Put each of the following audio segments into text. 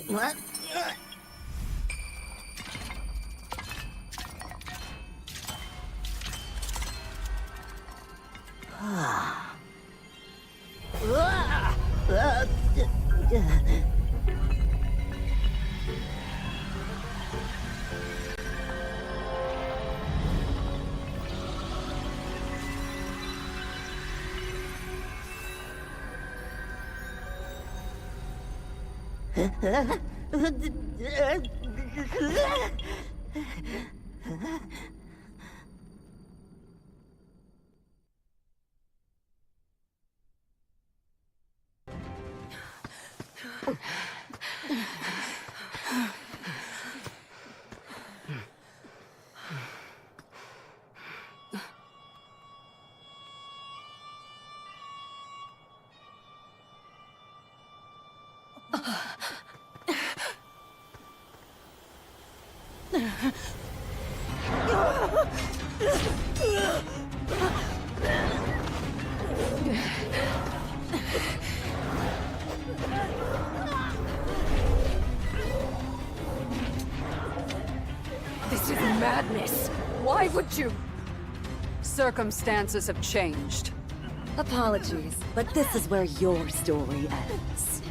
What? This is madness. Why would you? Circumstances have changed. Apologies, but this is where your story ends.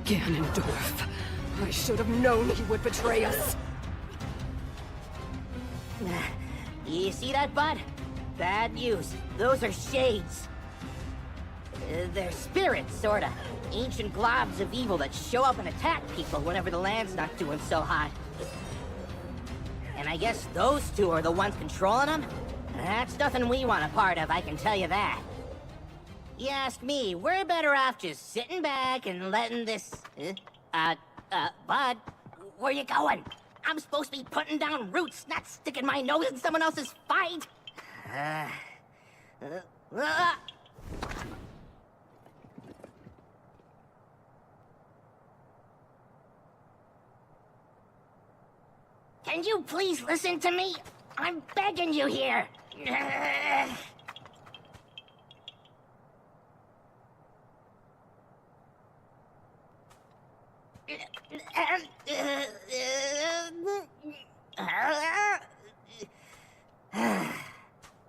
Ganondorf. I should have known he would betray us. You see that, bud? Bad news. Those are shades. They're spirits, sorta. Ancient globs of evil that show up and attack people whenever the land's not doing so hot. And I guess those two are the ones controlling them? That's nothing we want a part of, I can tell you that. You ask me, we're better off just sitting back and letting this... Bud, where you going? I'm supposed to be putting down roots, not sticking my nose in someone else's fight! Can you please listen to me? I'm begging you here!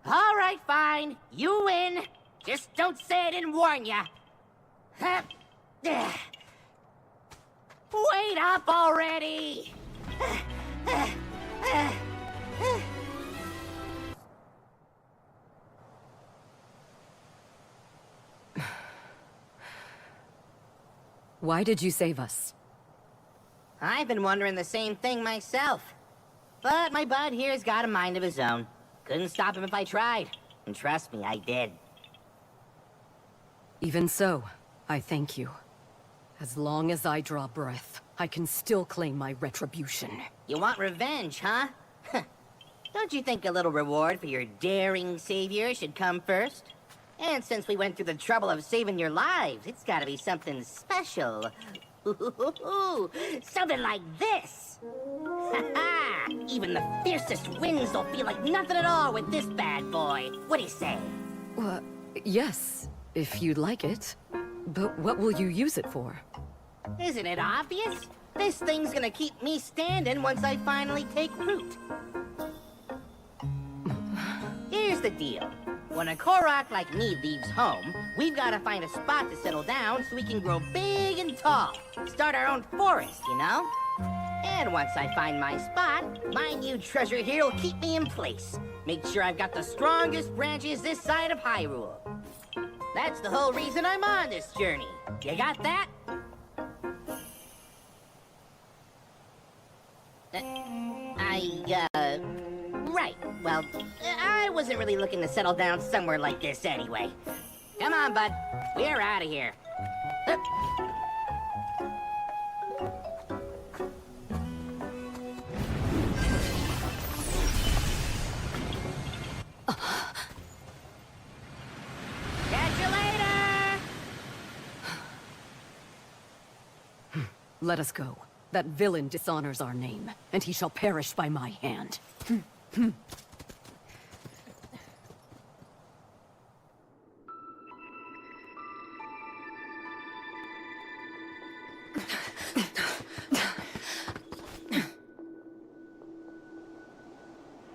All right, fine. You win. Just don't say I didn't warn ya. Wait up already! Why did you save us? I've been wondering the same thing myself. But my bud here's got a mind of his own. Couldn't stop him if I tried. And trust me, I did. Even so, I thank you. As long as I draw breath, I can still claim my retribution. You want revenge, huh? Don't you think a little reward for your daring savior should come first? And since we went through the trouble of saving your lives, it's gotta be something special. Something like this! Ha-ha! Even the fiercest winds don't feel like nothing at all with this bad boy. What do you say? Yes, if you'd like it. But what will you use it for? Isn't it obvious? This thing's gonna keep me standing once I finally take root. Here's the deal. When a Korok like me leaves home, we've gotta find a spot to settle down so we can grow big and tall. Start our own forest, you know? And once I find my spot, my new treasure here will keep me in place. Make sure I've got the strongest branches this side of Hyrule. That's the whole reason I'm on this journey. You got that? Right. Well, I wasn't really looking to settle down somewhere like this anyway. Come on, bud. We're out of here. Catch Let us go. That villain dishonors our name, and he shall perish by my hand.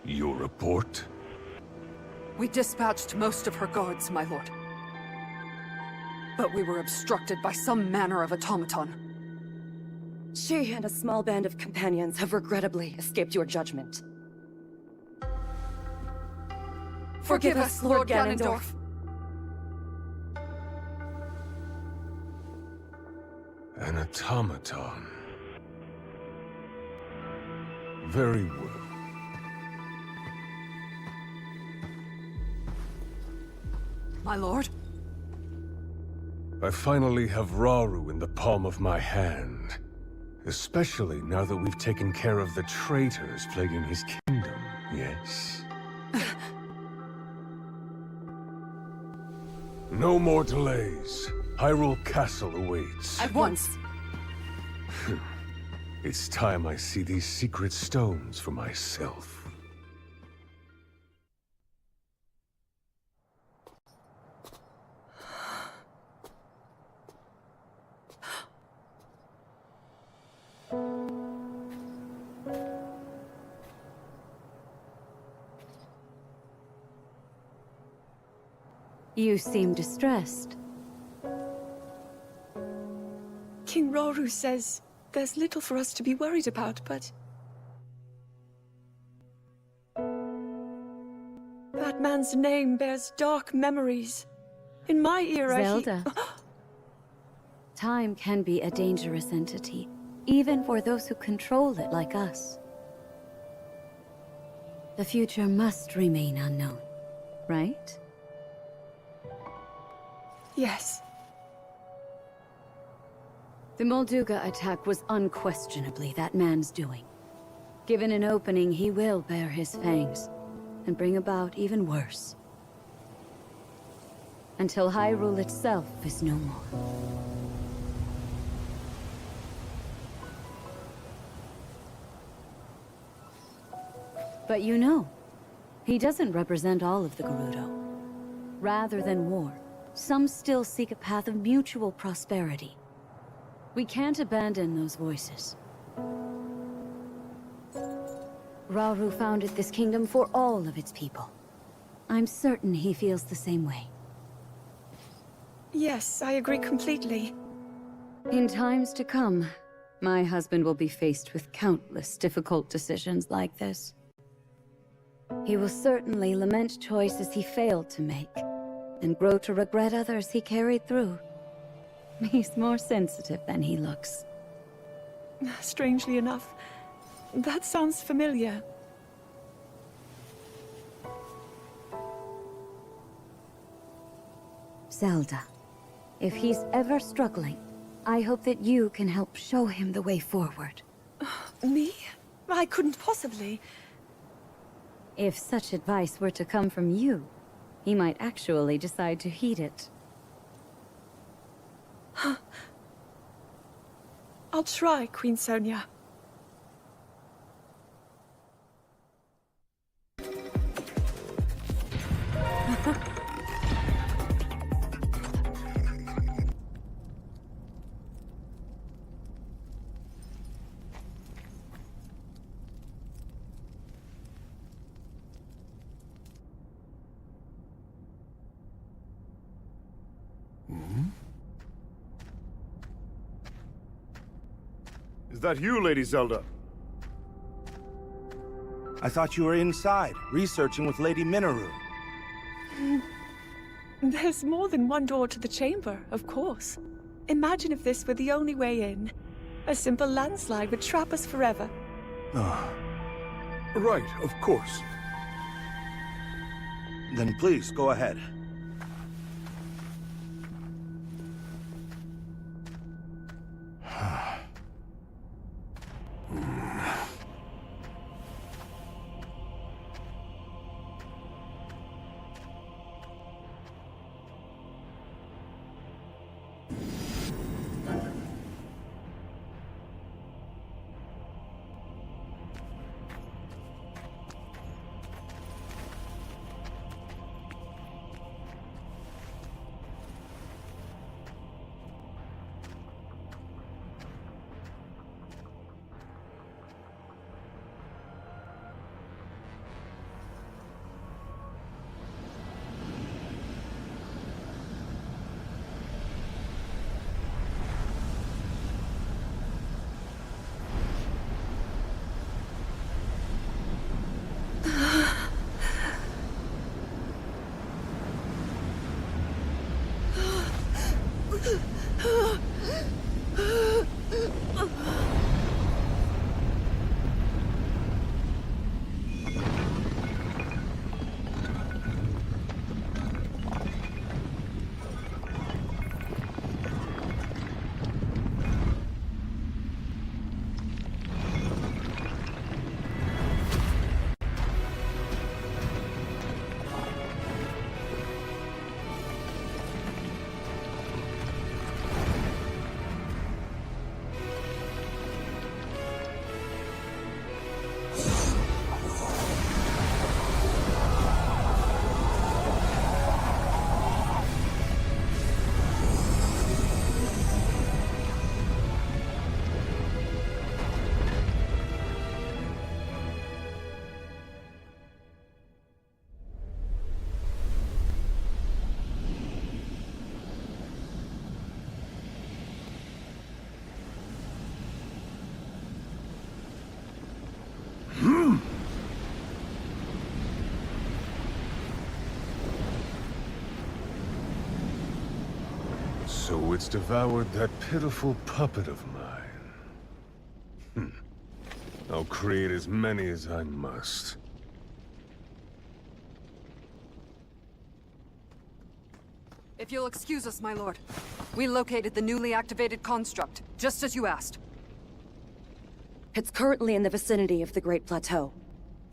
Your report? We dispatched most of her guards, my lord. But we were obstructed by some manner of automaton. She and a small band of companions have regrettably escaped your judgment. Forgive us, Lord Ganondorf. An automaton. Very well. My lord? I finally have Rauru in the palm of my hand. Especially now that we've taken care of the traitors plaguing his kingdom, yes? No more delays. Hyrule Castle awaits. At once! It's time I see these secret stones for myself. You seem distressed. King Rauru says there's little for us to be worried about, but... that man's name bears dark memories. In my era, Zelda. Time can be a dangerous entity, even for those who control it like us. The future must remain unknown, right? Yes. The Molduga attack was unquestionably that man's doing. Given an opening, he will bare his fangs, and bring about even worse. Until Hyrule itself is no more. But you know, he doesn't represent all of the Gerudo. Rather than war, some still seek a path of mutual prosperity. We can't abandon those voices. Rauru founded this kingdom for all of its people. I'm certain he feels the same way. Yes, I agree completely. In times to come, my husband will be faced with countless difficult decisions like this. He will certainly lament choices he failed to make, and grow to regret others he carried through. He's more sensitive than he looks. Strangely enough, that sounds familiar. Zelda, if he's ever struggling, I hope that you can help show him the way forward. Me? I couldn't possibly. If such advice were to come from you, he might actually decide to heed it. I'll try, Queen Sonia. Is that you, Lady Zelda? I thought you were inside, researching with Lady Minoru. There's more than one door to the chamber, of course. Imagine if this were the only way in. A simple landslide would trap us forever. Right, of course. Then please, go ahead. So it's devoured that pitiful puppet of mine. I'll create as many as I must. If you'll excuse us, my lord. We located the newly activated construct, just as you asked. It's currently in the vicinity of the Great Plateau.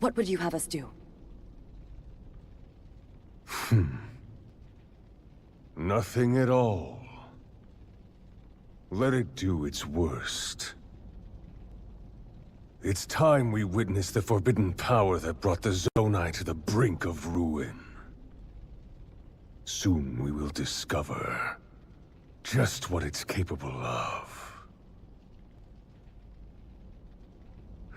What would you have us do? Nothing at all. Let it do its worst. It's time we witness the forbidden power that brought the Zonai to the brink of ruin. Soon we will discover just what it's capable of.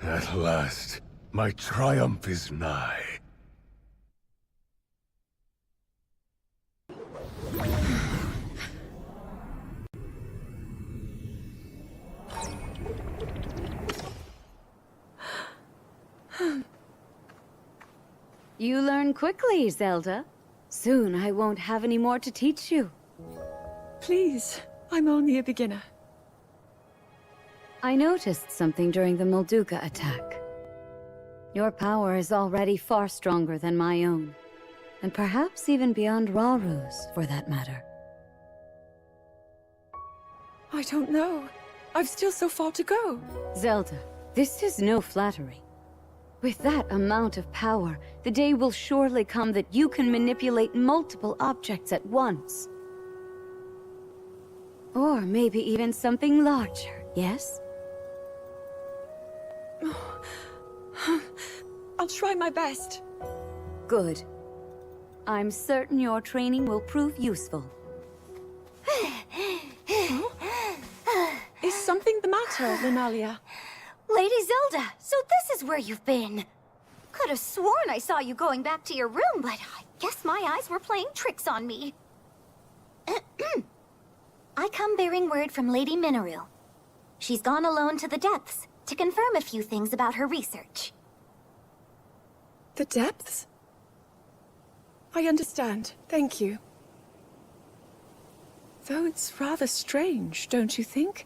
At last, my triumph is nigh. You learn quickly, Zelda. Soon I won't have any more to teach you. Please, I'm only a beginner. I noticed something during the Molduga attack. Your power is already far stronger than my own. And perhaps even beyond Raru's, for that matter. I don't know. I've still so far to go. Zelda, this is no flattery. With that amount of power, the day will surely come that you can manipulate multiple objects at once. Or maybe even something larger, yes? I'll try my best. Good. I'm certain your training will prove useful. Is something the matter, Lunalia? Lady Zelda, so this is where you've been. Could have sworn I saw you going back to your room, but I guess my eyes were playing tricks on me. I come bearing word from Lady Mineru. She's gone alone to the depths to confirm a few things about her research. The depths? I understand. Thank you. Though it's rather strange, don't you think?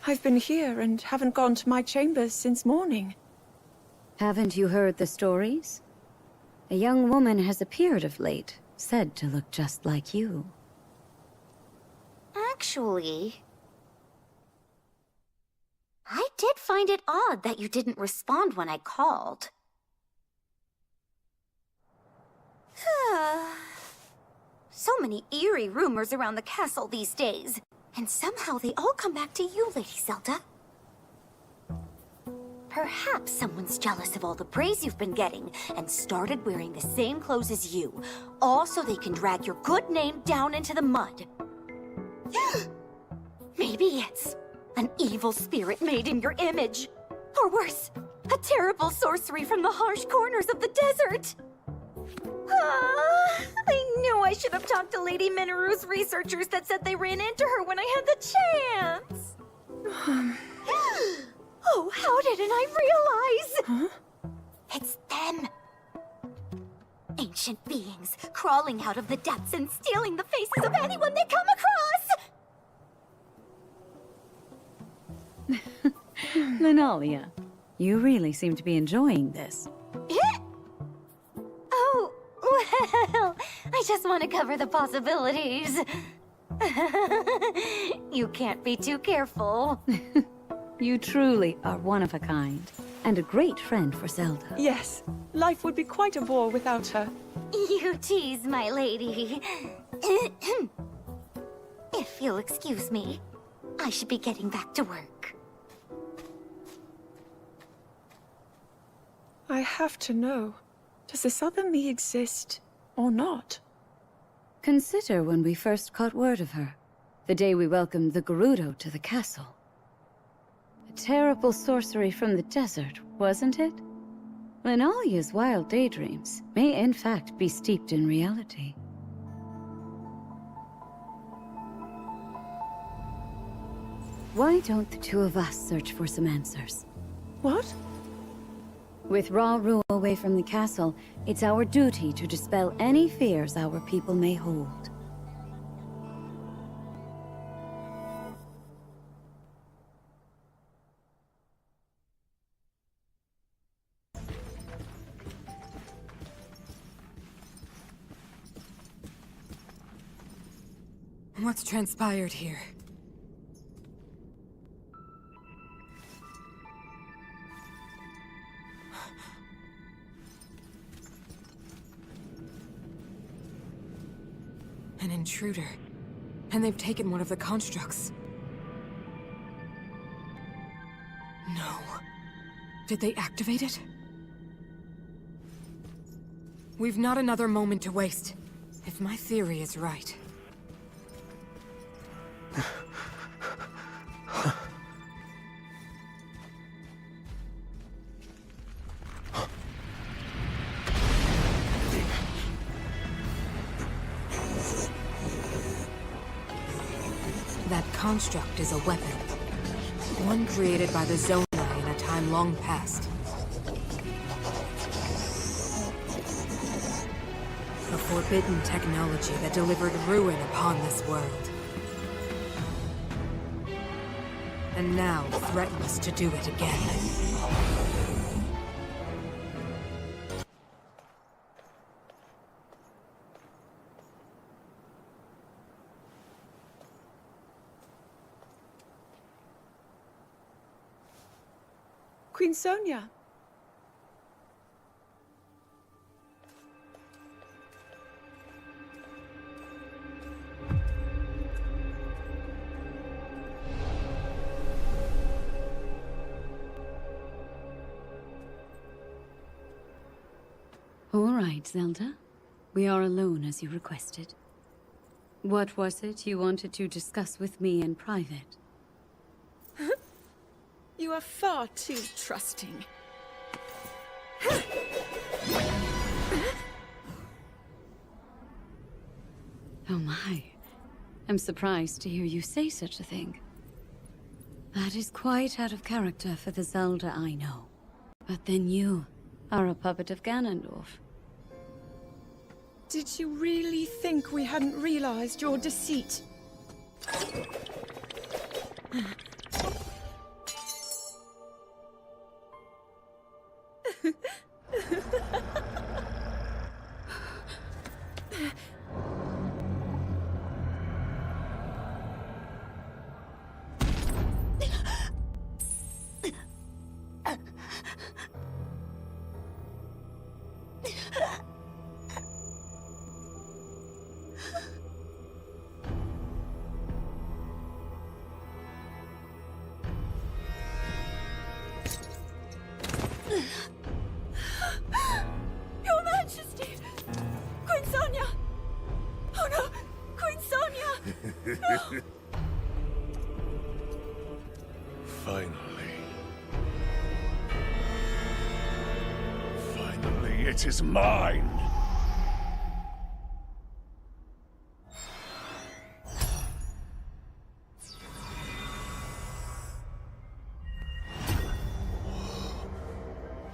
I've been here and haven't gone to my chambers since morning. Haven't you heard the stories? A young woman has appeared of late, said to look just like you. Actually, I did find it odd that you didn't respond when I called. So many eerie rumors around the castle these days. And somehow they all come back to you, Lady Zelda. Perhaps someone's jealous of all the praise you've been getting and started wearing the same clothes as you, all so they can drag your good name down into the mud. Maybe it's an evil spirit made in your image. Or worse, a terrible sorcery from the harsh corners of the desert. I knew I should have talked to Lady Mineru's researchers that said they ran into her when I had the chance. Oh, how didn't I realize? Huh? It's them. Ancient beings crawling out of the depths and stealing the faces of anyone they come across. Lunalia, you really seem to be enjoying this. Oh, well, I just want to cover the possibilities. You can't be too careful. You truly are one of a kind, and a great friend for Zelda. Yes, life would be quite a bore without her. You tease, my lady. If you'll excuse me, I should be getting back to work. I have to know, does this other me exist or not? Consider when we first caught word of her, the day we welcomed the Gerudo to the castle. A terrible sorcery from the desert, wasn't it? Lunalia's wild daydreams may in fact be steeped in reality. Why don't the two of us search for some answers? What? With Rauru away from the castle, it's our duty to dispel any fears our people may hold. What's transpired here? An intruder. And they've taken one of the constructs. No. Did they activate it? We've not another moment to waste. If my theory is right. That construct is a weapon. One created by the Zona in a time long past. A forbidden technology that delivered ruin upon this world. And now threatens to do it again. Queen Sonia. All right, Zelda. We are alone as you requested. What was it you wanted to discuss with me in private? You are far too trusting. Oh my. I'm surprised to hear you say such a thing. That is quite out of character for the Zelda I know. But then you are a puppet of Ganondorf. Did you really think we hadn't realized your deceit? Your Majesty! Queen Sonia! Oh no! Queen Sonia! No! Finally. Finally, it is mine!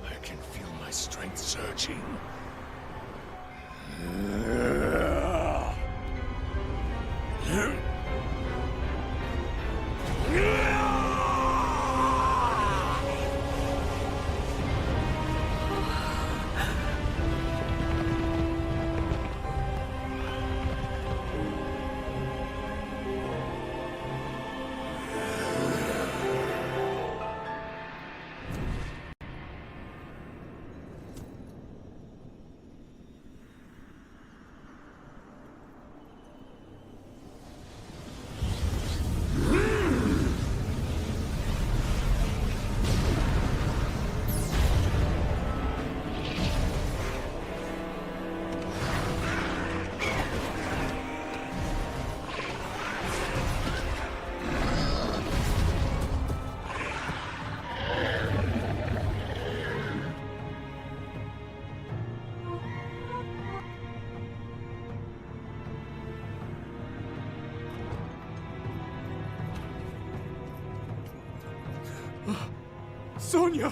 I can feel my strength surging. Sonia!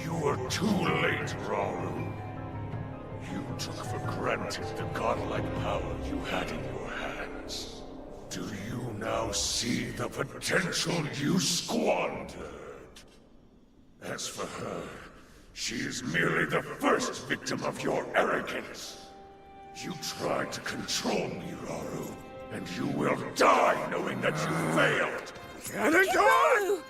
You were too late, Hyrule. You took for granted the godlike power you had in your hands. Do you now see the potential you squandered? As for her, she is merely the first victim of your arrogance. You tried to control me, Rauru, and you will die knowing that you failed! Cannon Dawn!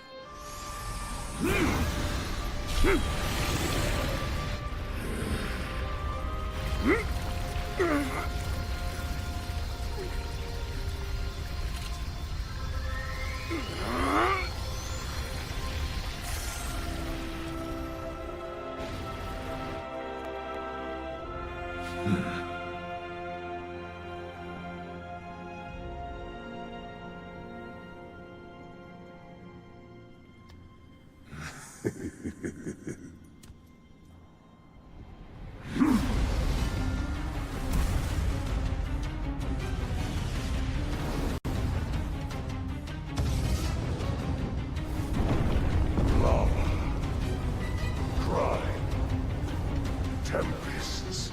Tempests,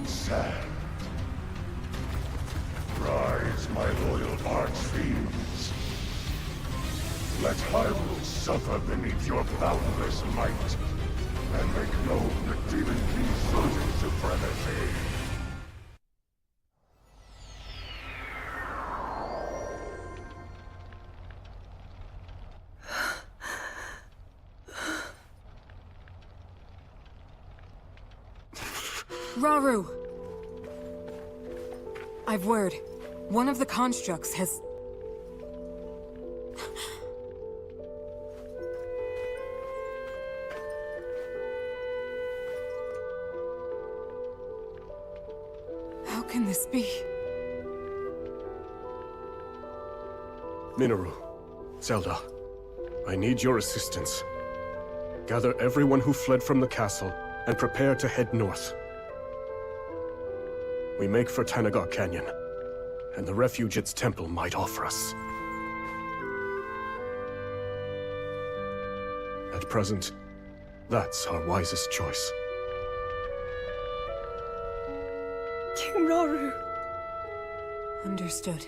sand. Rise, my loyal archfiends. Let Hyrule suffer beneath your boundless might, and make known the Demon King's certain supremacy. Rauru! I've word. One of the constructs has... How can this be? Minoru, Zelda, I need your assistance. Gather everyone who fled from the castle and prepare to head north. We make for Tanagar Canyon, and the refuge its temple might offer us. At present, that's our wisest choice. King Rauru. Understood.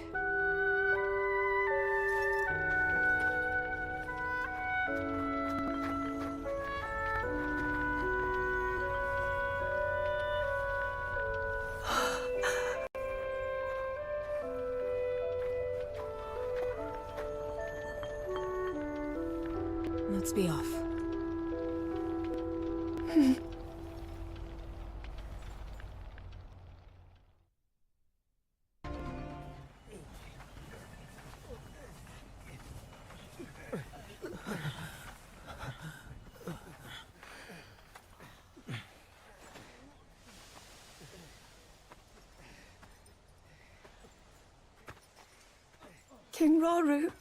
Let's be off. King Rauru.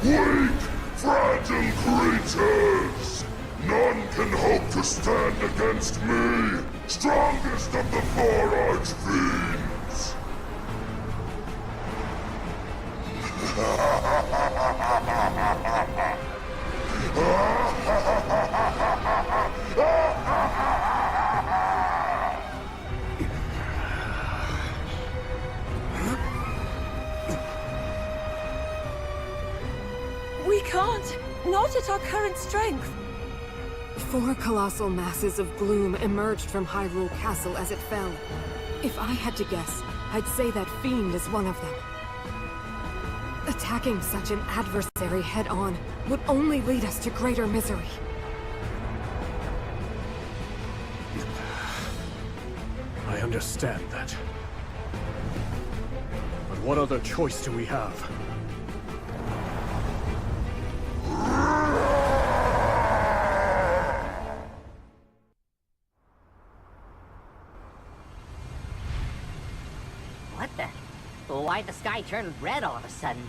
Weak, fragile creatures! None can hope to stand against me, strongest of the four archfiends! We can't. Not at our current strength. 4 colossal masses of gloom emerged from Hyrule Castle as it fell. If I had to guess, I'd say that Fiend is one of them. Attacking such an adversary head-on would only lead us to greater misery. I understand that. But what other choice do we have? What the? Why'd the sky turn red all of a sudden?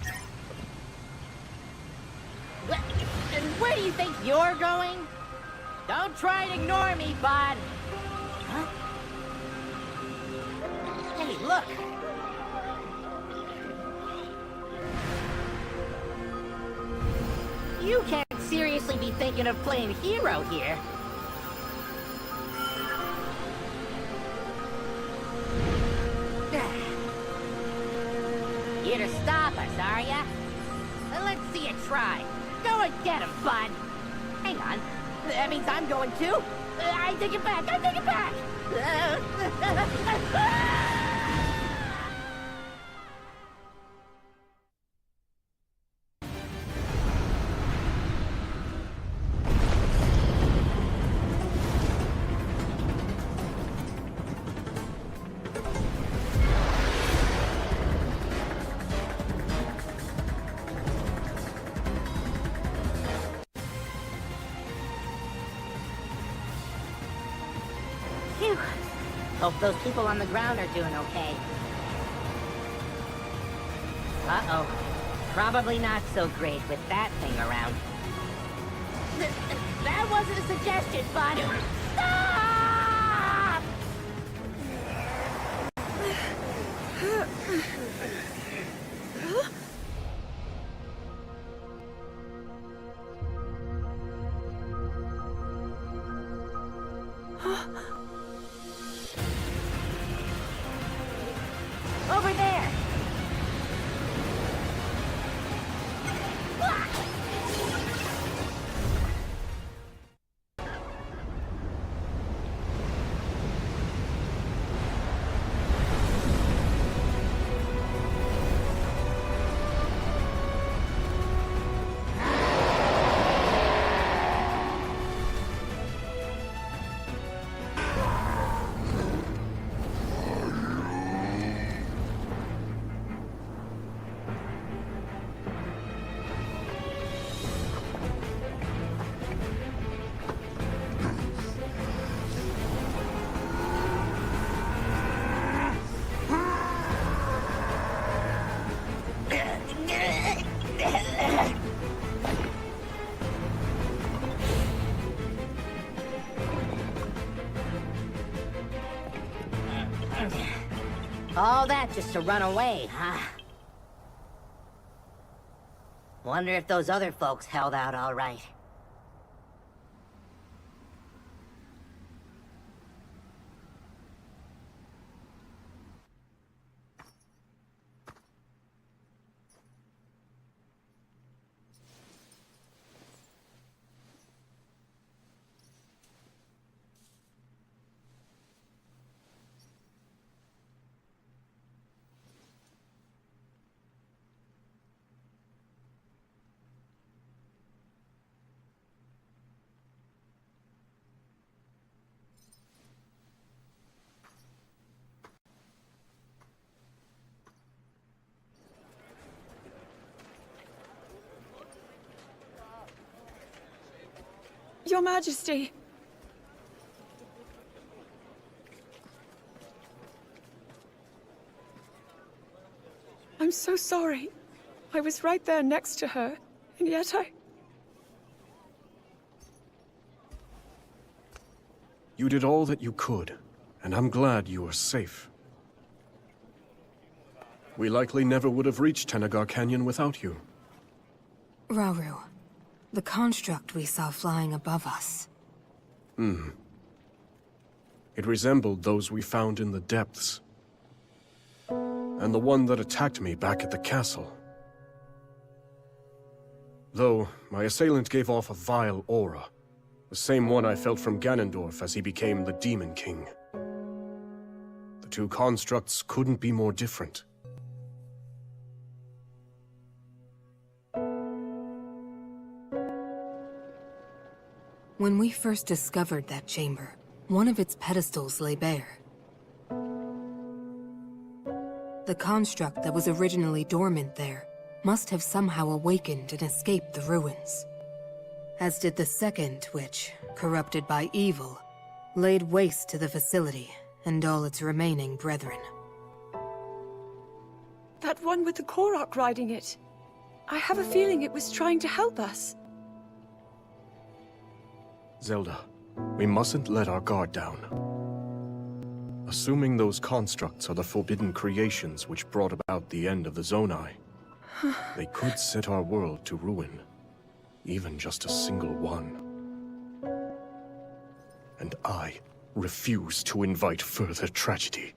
And where do you think you're going? Don't try and ignore me, bud. Huh? Hey, look! look. You can't seriously be thinking of playing hero here. Here to stop us, are ya? Well, let's see you try. Go and get him, bud. Hang on. That means I'm going too. I take it back. I take it back. Phew. Hope those people on the ground are doing okay. Uh-oh. Probably not so great with that thing around. That wasn't a suggestion, bud. Stop! Over there! All that just to run away, huh? Wonder if those other folks held out all right. Your Majesty! I'm so sorry. I was right there next to her, and yet You did all that you could, and I'm glad you are safe. We likely never would have reached Tenagar Canyon without you. Rauru, the construct we saw flying above us. It resembled those we found in the depths. And the one that attacked me back at the castle. Though, my assailant gave off a vile aura. The same one I felt from Ganondorf as he became the Demon King. The two constructs couldn't be more different. When we first discovered that chamber, one of its pedestals lay bare. The construct that was originally dormant there must have somehow awakened and escaped the ruins. As did the second, which, corrupted by evil, laid waste to the facility and all its remaining brethren. that one with the Korok riding it. I have a feeling it was trying to help us. Zelda, we mustn't let our guard down. Assuming those constructs are the forbidden creations which brought about the end of the Zonai, they could set our world to ruin. Even just a single one. And I refuse to invite further tragedy.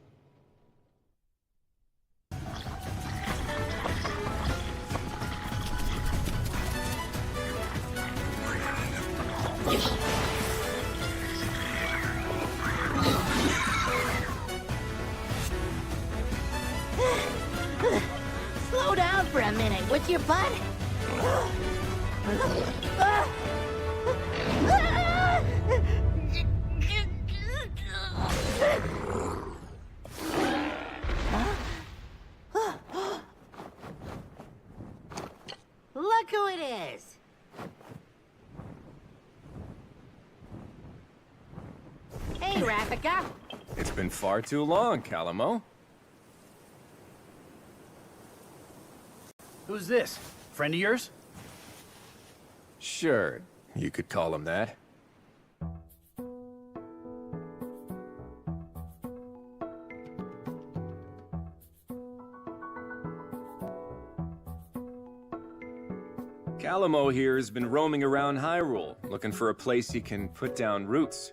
Slow down for a minute, would you, bud? Look who it is! Hey, Rafika! It's been far too long, Calamo. Who's this? Friend of yours? Sure, you could call him that. Calamo here has been roaming around Hyrule, looking for a place he can put down roots.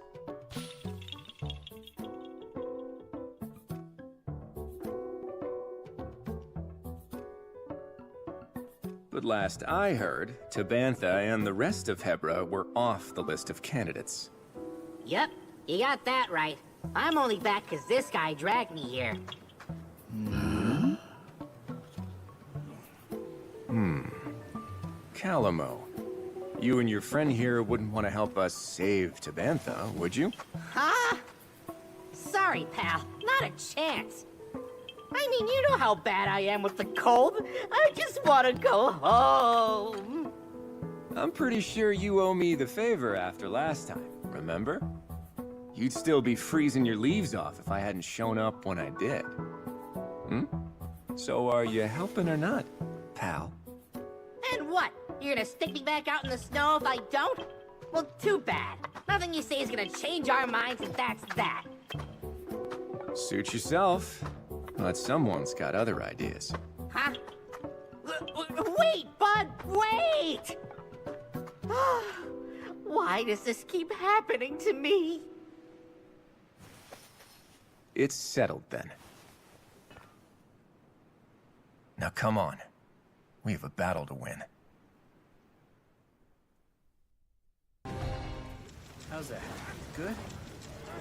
But last I heard, Tabantha and the rest of Hebra were off the list of candidates. Yep, you got that right. I'm only back because this guy dragged me here. Calamo, you and your friend here wouldn't want to help us save Tabantha, would you? Huh? Sorry, pal. Not a chance. I mean, you know how bad I am with the cold. I just want to go home. I'm pretty sure you owe me the favor after last time, remember? You'd still be freezing your leaves off if I hadn't shown up when I did. Hmm? So are you helping or not, pal? And what? You're gonna stick me back out in the snow if I don't? Well, too bad. Nothing you say is gonna change our minds, and that's that. Suit yourself. But someone's got other ideas. Huh? Wait, bud, wait! Why does this keep happening to me? It's settled then. Now come on. We have a battle to win. How's that? Good?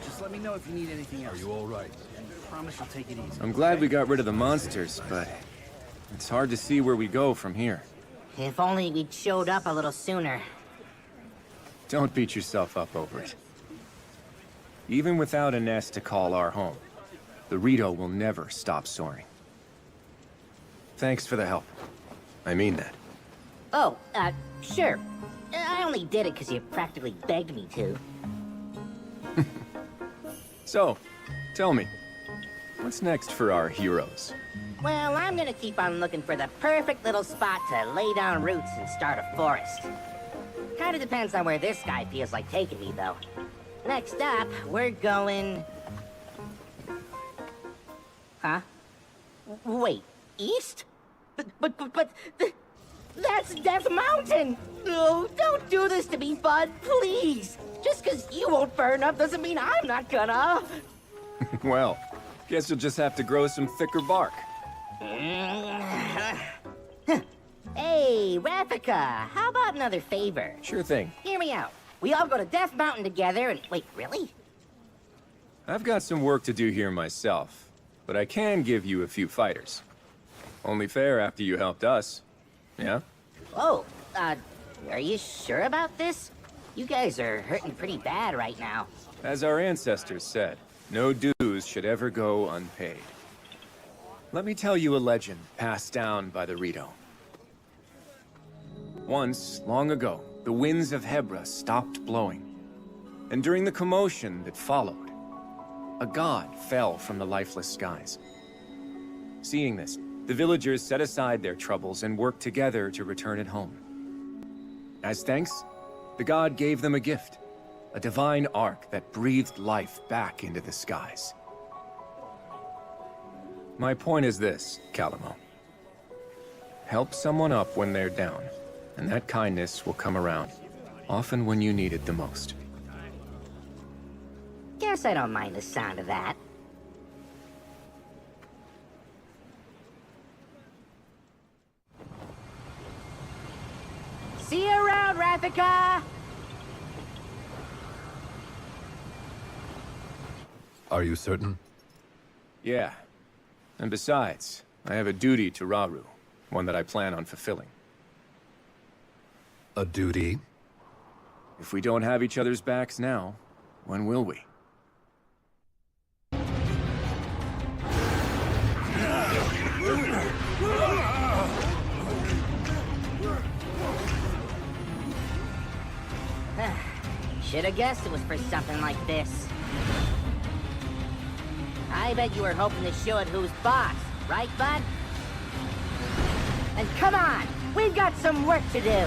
Just let me know if you need anything else. Are you all right? And promise you'll take it easy. I'm glad we got rid of the monsters, but it's hard to see where we go from here. If only we'd showed up a little sooner. Don't beat yourself up over it. Even without a nest to call our home, the Rito will never stop soaring. Thanks for the help. I mean that. Oh, sure. I only did it because you practically begged me to. So, tell me, what's next for our heroes? Well, I'm gonna keep on looking for the perfect little spot to lay down roots and start a forest. Kinda depends on where this guy feels like taking me, though. Next up, we're going... Huh? Wait, east? But that's Death Mountain! No, don't do this to me, bud, please! Just because you won't burn up doesn't mean I'm not gonna. Well, guess you'll just have to grow some thicker bark. Hey, Rafika, how about another favor? Sure thing. Hear me out. We all go to Death Mountain together and... Wait, really? I've got some work to do here myself, but I can give you a few fighters. Only fair after you helped us. Yeah? Oh, are you sure about this? You guys are hurting pretty bad right now. As our ancestors said, no dues should ever go unpaid. Let me tell you a legend passed down by the Rito. Once, long ago, the winds of Hebra stopped blowing. And during the commotion that followed, a god fell from the lifeless skies. Seeing this, the villagers set aside their troubles and worked together to return it home. As thanks, the god gave them a gift, a divine ark that breathed life back into the skies. My point is this, Calamo. Help someone up when they're down, and that kindness will come around, often when you need it the most. Guess I don't mind the sound of that. See you around, Ravnica! Are you certain? Yeah. And besides, I have a duty to Rauru, one that I plan on fulfilling. A duty? If we don't have each other's backs now, when will we? Should have guessed it was for something like this. I bet you were hoping to show it who's boss, right, bud? And come on, we've got some work to do.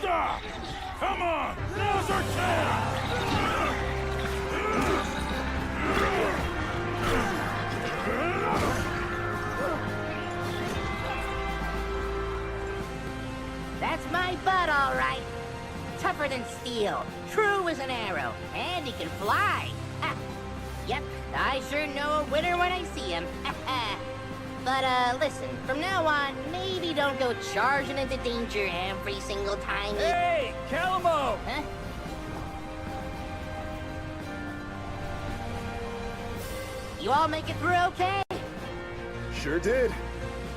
Stop! Come on! Now's our chance! That's my bud, all right. Tougher than steel, true as an arrow, and he can fly. Ha. Yep, I sure know a winner when I see him. But, listen, from now on, maybe don't go charging into danger every single time you... Hey, Calamo! Huh? You all make it through okay? Sure did.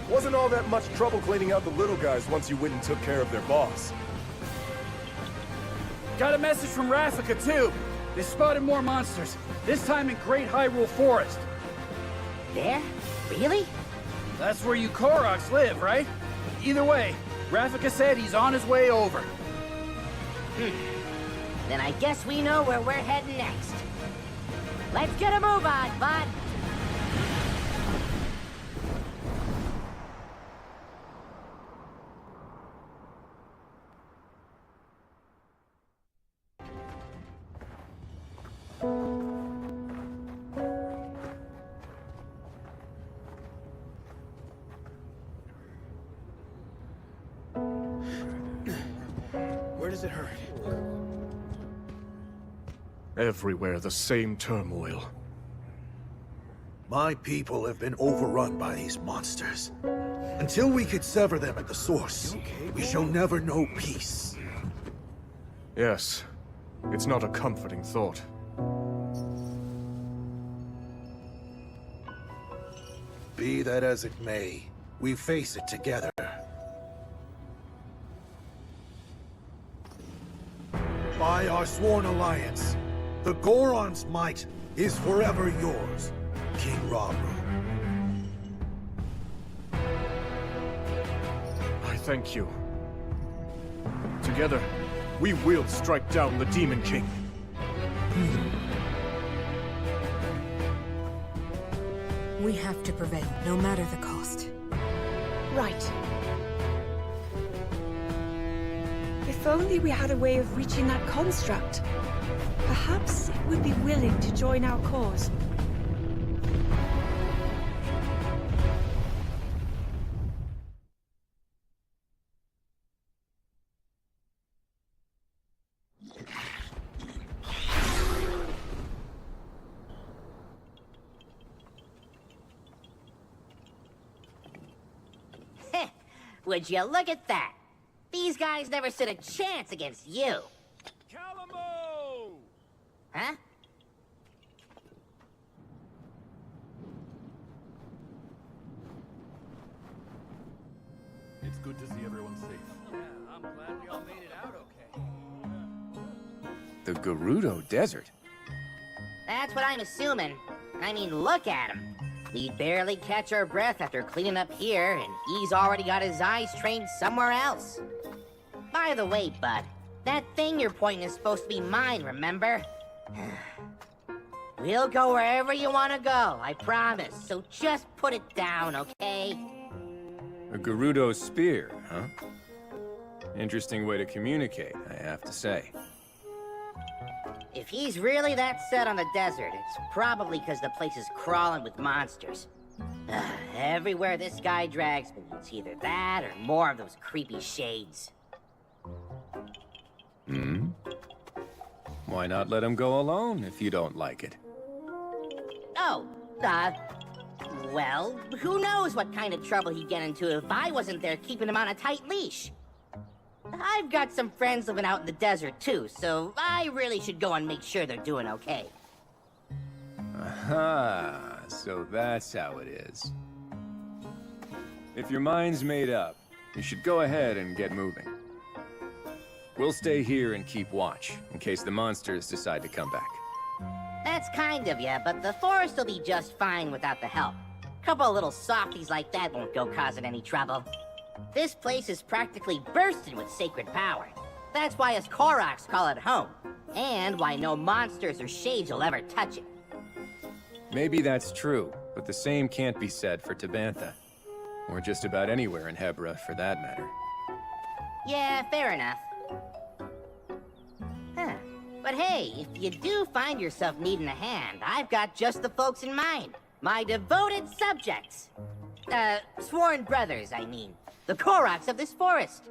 Wasn't all that much trouble cleaning out the little guys once you went and took care of their boss. Got a message from Ravnica, too. They spotted more monsters, this time in Great Hyrule Forest. There? Really? That's where you Koroks live, right? Either way, Ravnica said he's on his way over. Then I guess we know where we're heading next. Let's get a move on, bud! Where does it hurt? Everywhere the same turmoil. My people have been overrun by these monsters. Until we could sever them at the source, we shall never know peace. Yes, it's not a comforting thought. Be that as it may, we face it together. By our sworn alliance, the Goron's might is forever yours, King Rauru. I thank you. Together, we will strike down the Demon King. We have to prevail, no matter the cost. Right. If only we had a way of reaching that construct. Perhaps it would be willing to join our cause. Would you look at that? These guys never stood a chance against you. Calamo! Huh? It's good to see everyone safe. Yeah, I'm glad we all made it out okay. The Gerudo Desert? That's what I'm assuming. I mean, look at him. We barely catch our breath after cleaning up here, and he's already got his eyes trained somewhere else. By the way, bud, that thing you're pointing is supposed to be mine, remember? We'll go wherever you want to go, I promise. So just put it down, okay? A Gerudo spear, huh? Interesting way to communicate, I have to say. If he's really that set on the desert, it's probably because the place is crawling with monsters. Everywhere this guy drags me, it's either that or more of those creepy shades. Hmm? Why not let him go alone if you don't like it? Oh, well, who knows what kind of trouble he'd get into if I wasn't there keeping him on a tight leash. I've got some friends living out in the desert too, so I really should go and make sure they're doing okay. Aha, so that's how it is. If your mind's made up, you should go ahead and get moving. We'll stay here and keep watch, in case the monsters decide to come back. That's kind of you, but the forest will be just fine without the help. Couple of little softies like that won't go causing any trouble. This place is practically bursting with sacred power. That's why us Koroks call it home, and why no monsters or shades will ever touch it. Maybe that's true, but the same can't be said for Tabantha. Or just about anywhere in Hebra, for that matter. Yeah, fair enough. Huh. But hey, if you do find yourself needing a hand, I've got just the folks in mind. My devoted subjects. Sworn brothers, I mean. The Koroks of this forest.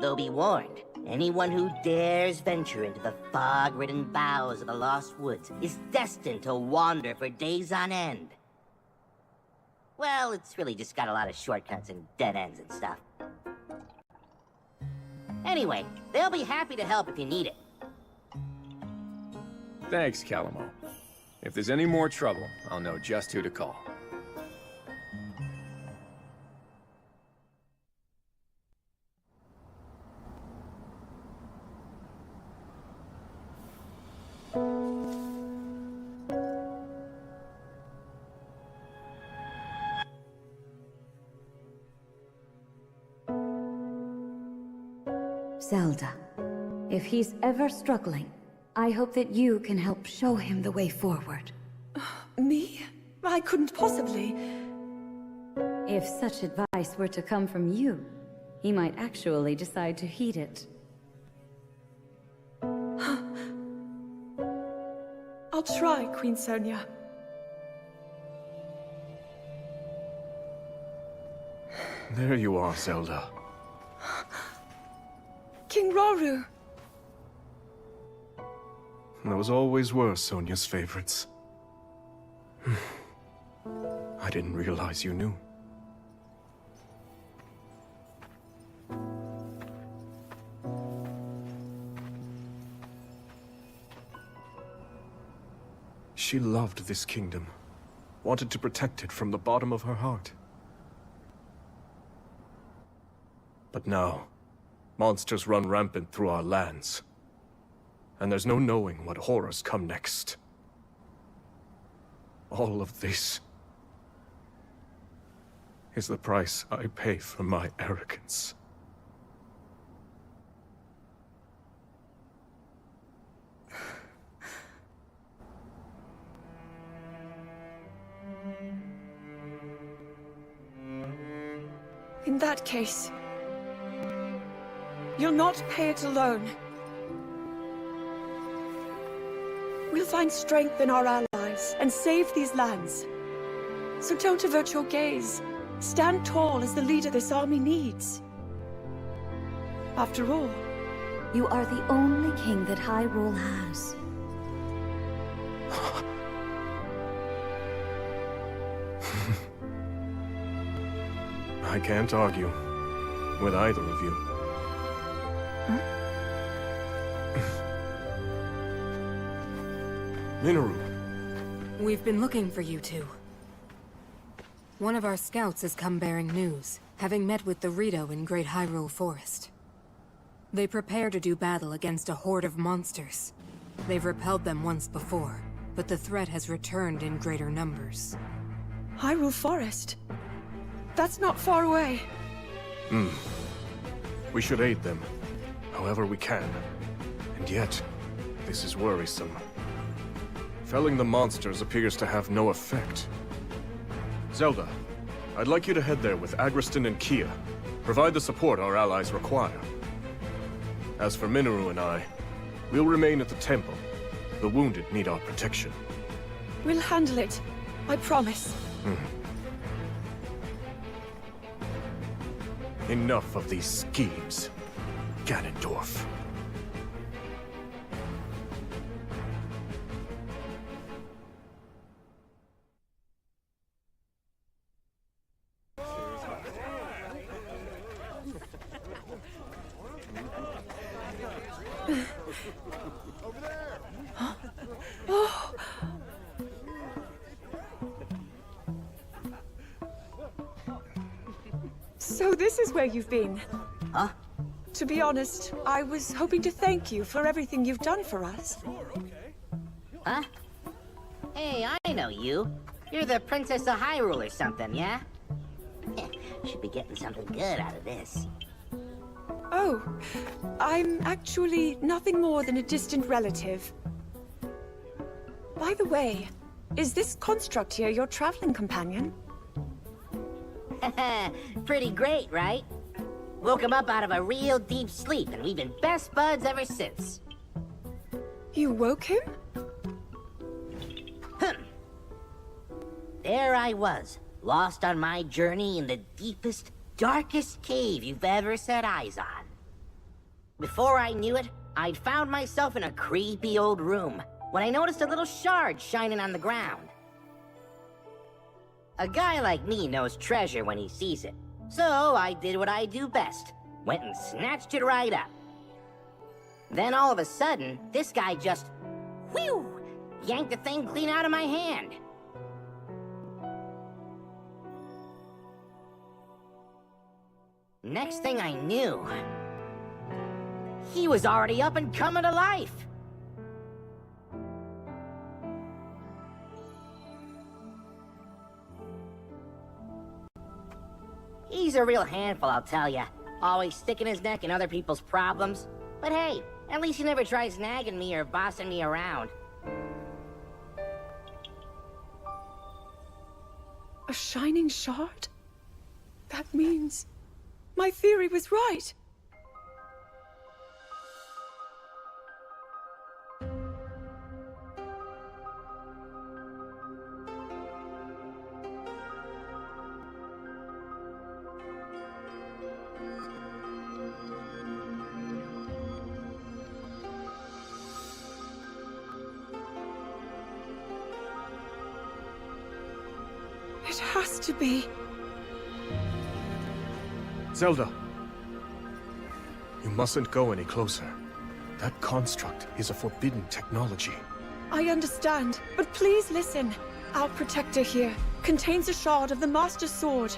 Though be warned, anyone who dares venture into the fog-ridden boughs of the Lost Woods is destined to wander for days on end. Well, it's really just got a lot of shortcuts and dead ends and stuff. Anyway, they'll be happy to help if you need it. Thanks, Calamo. If there's any more trouble, I'll know just who to call. Zelda, if he's ever struggling, I hope that you can help show him the way forward. Me? I couldn't possibly. If such advice were to come from you, he might actually decide to heed it. I'll try, Queen Sonia. There you are, Zelda. King Rauru! Those always were Sonia's favorites. I didn't realize you knew. She loved this kingdom, wanted to protect it from the bottom of her heart. But now, monsters run rampant through our lands. And there's no knowing what horrors come next. All of this is the price I pay for my arrogance. In that case, you'll not pay it alone. We'll find strength in our allies and save these lands. So don't avert your gaze. Stand tall as the leader this army needs. After all, You are the only king that Hyrule has. I can't argue with either of you. Minoru. We've been looking for you two. One of our scouts has come bearing news, having met with the Rito in Great Hyrule Forest. They prepare to do battle against a horde of monsters. They've repelled them once before, but the threat has returned in greater numbers. Hyrule Forest? That's not far away. We should aid them, however we can. And yet, this is worrisome. Felling the monsters appears to have no effect. Zelda, I'd like you to head there with Agriston and Kia. Provide the support our allies require. As for Minoru and I, we'll remain at the temple. The wounded need our protection. We'll handle it. I promise. Enough of these schemes, Ganondorf. So this is where you've been? Huh? To be honest, I was hoping to thank you for everything you've done for us. Huh? Hey, I know you. You're the Princess of Hyrule or something, yeah? Should be getting something good out of this. Oh, I'm actually nothing more than a distant relative. By the way, is this construct here your traveling companion? Pretty great, right? Woke him up out of a real deep sleep, and we've been best buds ever since. You woke him? There I was, lost on my journey in the deepest, darkest cave you've ever set eyes on. Before I knew it, I'd found myself in a creepy old room, when I noticed a little shard shining on the ground. A guy like me knows treasure when he sees it, so I did what I do best. Went and snatched it right up. Then all of a sudden, this guy just, whew, yanked the thing clean out of my hand. Next thing I knew, he was already up and coming to life. He's a real handful, I'll tell ya. Always sticking his neck in other people's problems. But hey, at least he never tries nagging me or bossing me around. A shining shard? That means my theory was right. It has to be. Zelda! You mustn't go any closer. That construct is a forbidden technology. I understand, but please listen. Our protector here contains a shard of the Master Sword.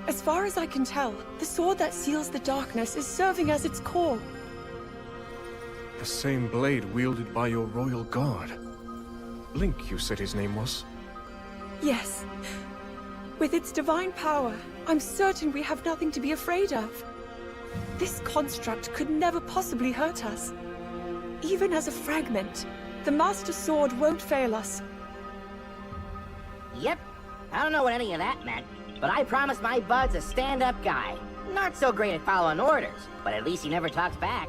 As far as I can tell, the sword that seals the darkness is serving as its core. The same blade wielded by your royal guard. Link, you said his name was? Yes. With its divine power, I'm certain we have nothing to be afraid of. This construct could never possibly hurt us. Even as a fragment, the Master Sword won't fail us. Yep. I don't know what any of that meant, but I promised my buds a stand-up guy. Not so great at following orders, but at least he never talks back.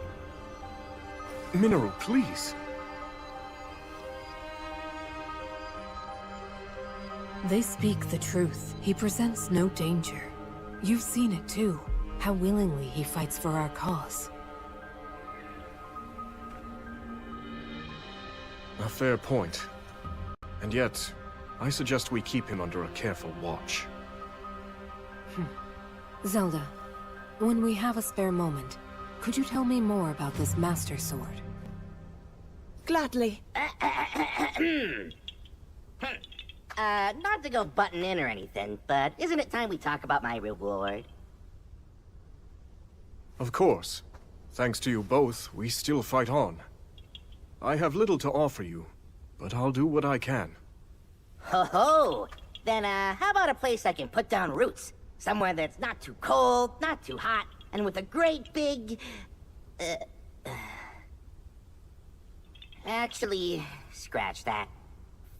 Minoru, please. They speak the truth. He presents no danger. You've seen it too, how willingly he fights for our cause. A fair point. And yet, I suggest we keep him under a careful watch. Zelda, when we have a spare moment, could you tell me more about this Master Sword? Gladly. Not to go butting in or anything, but isn't it time we talk about my reward? Of course. Thanks to you both, we still fight on. I have little to offer you, but I'll do what I can. Ho ho! Then, how about a place I can put down roots? Somewhere that's not too cold, not too hot, and with a great big... Actually, scratch that.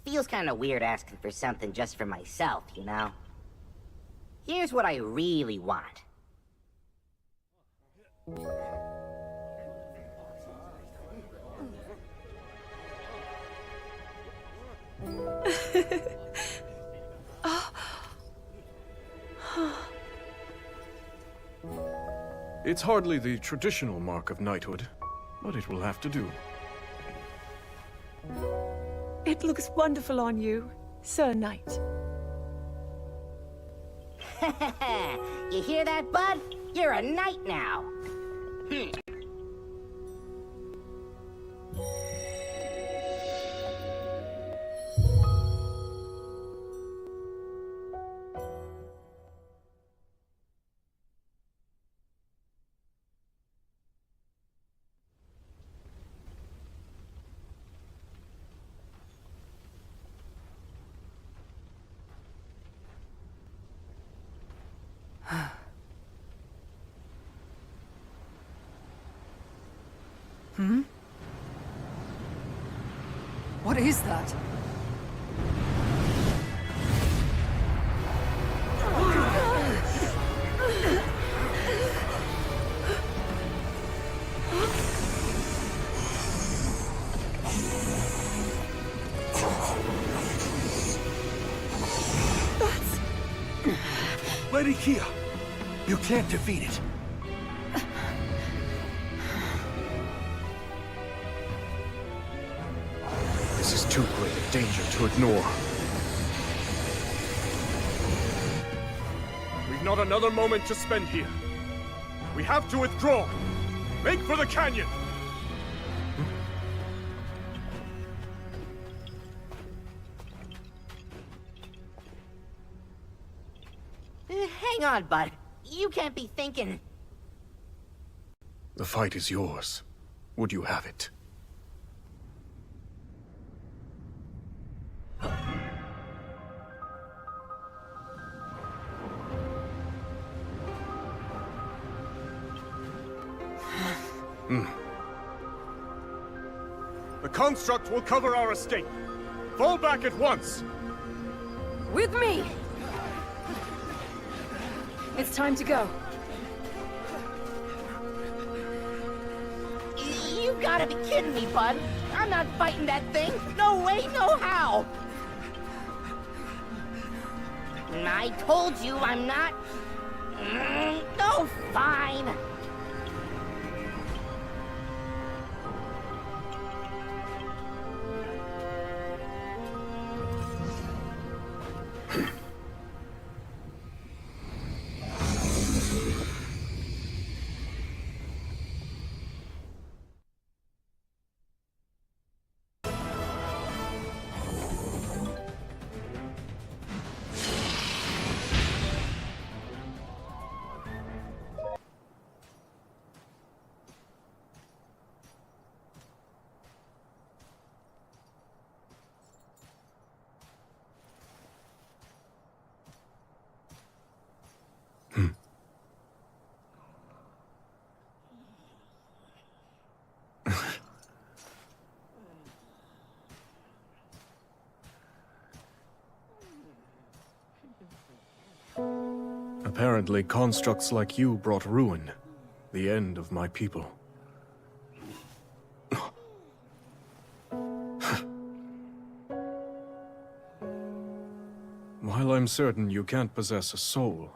Feels kinda weird asking for something just for myself, you know? Here's what I really want. It's hardly the traditional mark of knighthood, but it will have to do. It looks wonderful on you, Sir Knight. You hear that, bud? You're a knight now. What is that? Lady Kia, you can't defeat it. This is too great a danger to ignore. We've not another moment to spend here. We have to withdraw. Make for the canyon! Hang on, bud. You can't be thinking... The fight is yours. Would you have it? The construct will cover our escape. Fall back at once! With me! It's time to go. You gotta be kidding me, bud. I'm not fighting that thing. No way, no how. I told you I'm not... No, fine. Apparently, constructs like you brought ruin. The end of my people. While I'm certain you can't possess a soul,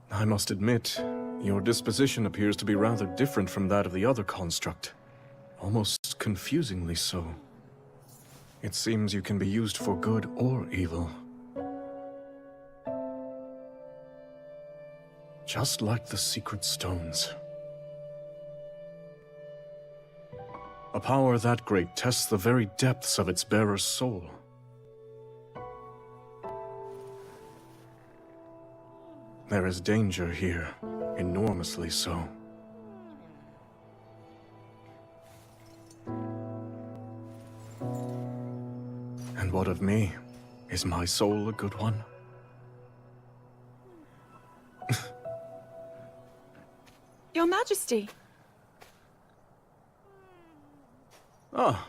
I must admit, your disposition appears to be rather different from that of the other construct. Almost confusingly so. It seems you can be used for good or evil. Just like the secret stones. A power that great tests the very depths of its bearer's soul. There is danger here, enormously so. And what of me? Is my soul a good one? Your Majesty. Ah,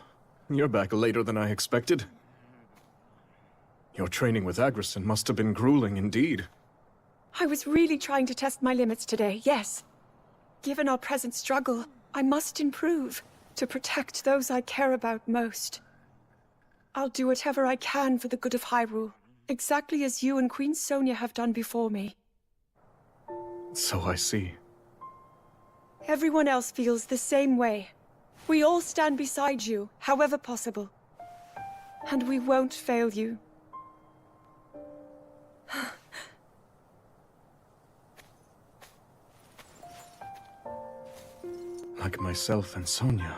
you're back later than I expected. Your training with Agrison must have been grueling indeed. I was really trying to test my limits today, yes. Given our present struggle, I must improve to protect those I care about most. I'll do whatever I can for the good of Hyrule, exactly as you and Queen Sonia have done before me. So I see. Everyone else feels the same way. We all stand beside you, however possible. And we won't fail you. Like myself and Sonia,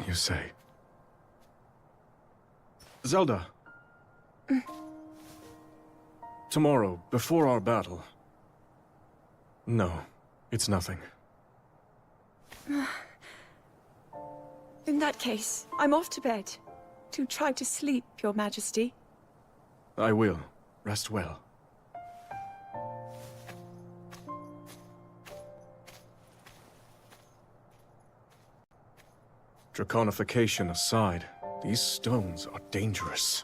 you say? Zelda. Tomorrow, before our battle. No, it's nothing. In that case, I'm off to bed. Do try to sleep, Your Majesty. I will. Rest well. Draconification aside, these stones are dangerous.